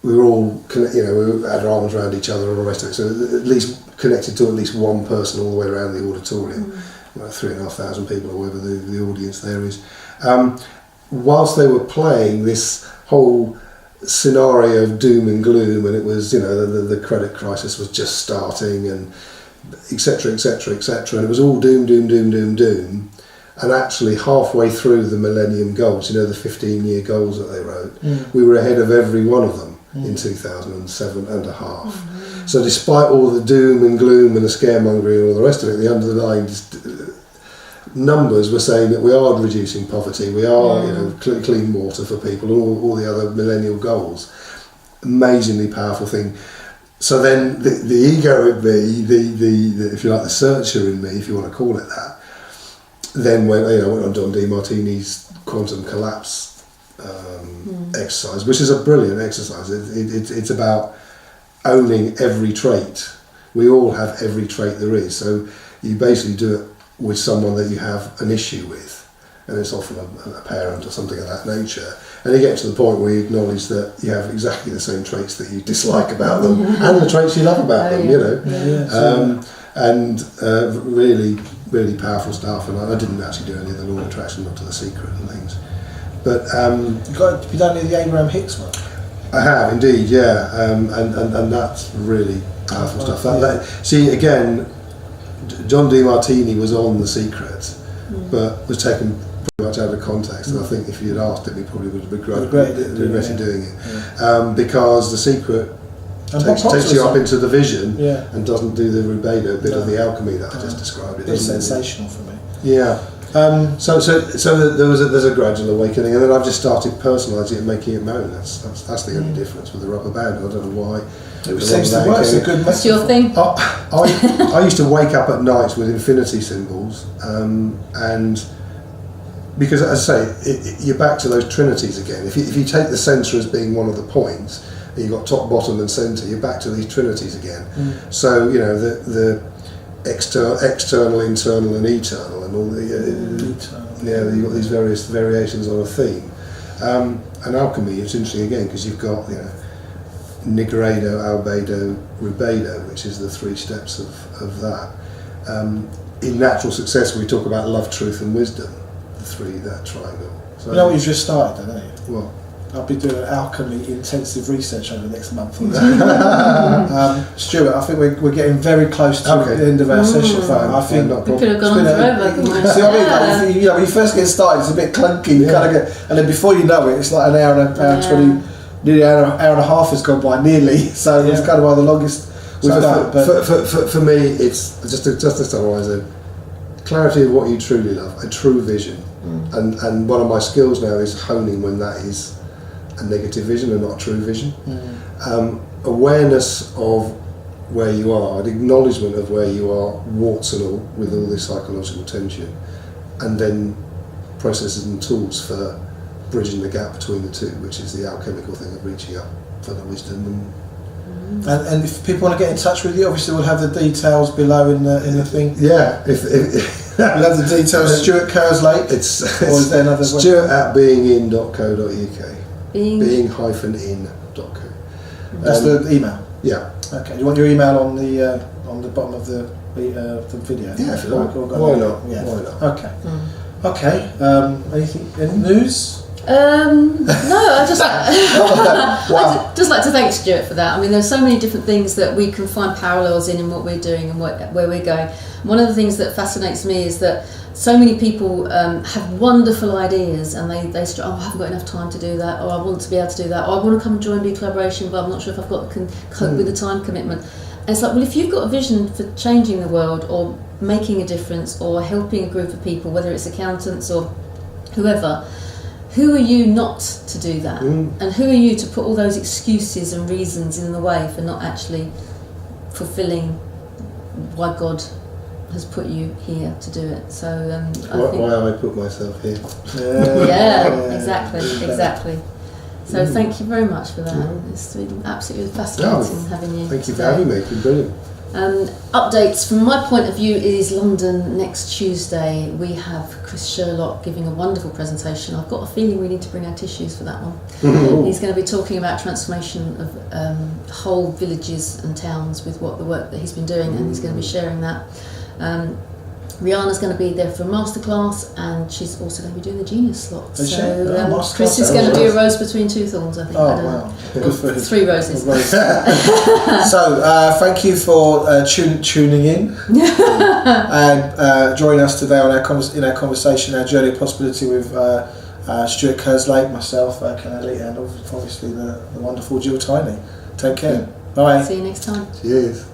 we were all we had our arms around each other and all the rest of it, so at least connected to at least one person all the way around the auditorium, about 3,500 people or whatever the audience there is. Whilst they were playing this whole scenario of doom and gloom, and it was the credit crisis was just starting, and etc, and it was all doom, and actually halfway through the Millennium Goals, the 15-year goals that they wrote, we were ahead of every one of them in 2007 and a half. So despite all the doom and gloom and the scaremongering and all the rest of it, the underlying numbers were saying that we are reducing poverty, we are clean water for people, all the other millennial goals. Amazingly powerful thing. So then the ego in me, the if you like, the searcher in me, if you want to call it that, then went on John D. Martini's quantum collapse exercise, which is a brilliant exercise. It's about owning every trait. We all have every trait there is. So you basically do it with someone that you have an issue with, and it's often a parent or something of that nature. And you get to the point where you acknowledge that you have exactly the same traits that you dislike about them, and the traits you love about them, and really, really powerful stuff. And I didn't actually do any of the Law of Attraction, not to The Secret and things. But have you done any of the Abraham Hicks work? I have indeed, and that's really powerful stuff. See, again, John D. Martini was on The Secret, but was taken pretty much out of context, and I think if you'd asked him, he probably would have regretted doing it, because The Secret takes you up into the vision and doesn't do the rubedo bit of the alchemy that I just described. It's sensational for me. Yeah. So there's a gradual awakening, and then I've just started personalising it and making it my own. That's the only difference with the rubber band. I don't know why. It seems to work. It's a good method. What's your thing? I used to wake up at nights with infinity symbols, and because, as I say, you're back to those trinities again. If you take the centre as being one of the points, and you've got top, bottom and centre, you're back to these trinities again. So the external, internal and eternal, and all the you've got these various variations on a theme. And alchemy is interesting again, because you've got nigredo, albedo, rubedo, which is the 3 steps of that. In natural success, we talk about love, truth and wisdom, that triangle. So you know what you've just started, don't you? Well, I'll be doing an alchemy intensive research over the next month. Stuart, I think we're getting very close to the end of our session. I think we could have gone on forever. See what I mean? Like, when you first get started, it's a bit clunky. You kind of get, and then before you know it, it's like an hour and 20, nearly an hour and a half has gone by, nearly. So it's kind of one of the longest we've done. For me, it's just to summarise it. Clarity of what you truly love, a true vision, and one of my skills now is honing when that is a negative vision and not a true vision. Awareness of where you are, an acknowledgement of where you are, warts and all, with all this psychological tension, and then processes and tools for bridging the gap between the two, which is the alchemical thing of reaching up for the wisdom. And if people want to get in touch with you, obviously we'll have the details below in the thing. Yeah, if we'll have the details. Stuart Kerslake. It's or is there another Stuart at beingin.co.uk. Being-in.co. That's the email. Yeah. Okay. Do you want your email on the bottom of the video? Yeah, if you like. Why not? Yeah. Why not? Okay. Okay. Any news? No, I just I'd just like to thank Stuart for that. I mean, there's so many different things that we can find parallels in what we're doing and where we're going. One of the things that fascinates me is that so many people have wonderful ideas and they say, I haven't got enough time to do that, or I want to be able to do that, or I want to come and join BeCollaboration, but I'm not sure if I've got can cope with the time commitment. And it's like, well, if you've got a vision for changing the world or making a difference or helping a group of people, whether it's accountants or whoever, who are you not to do that? And who are you to put all those excuses and reasons in the way for not actually fulfilling why God has put you here to do it? So why I put myself here? Exactly. So thank you very much for that. It's been absolutely fascinating having you. Thank you for having me. It's been brilliant. Updates from my point of view is London next Tuesday. We have Chris Sherlock giving a wonderful presentation. I've got a feeling we need to bring our tissues for that one. He's going to be talking about transformation of whole villages and towns with the work that he's been doing, and he's going to be sharing that. Rihanna's going to be there for a masterclass, and she's also going to be doing the Genius slot. So Chris is going to be a rose between two thorns, I think. Wow. Good for him. 3 roses. So thank you for tuning in and joining us today on our conversation, our journey of possibility with Stuart Kerslake, myself, Erkan, and obviously the wonderful Gill Tiney. Take care. Bye. See you next time. Cheers.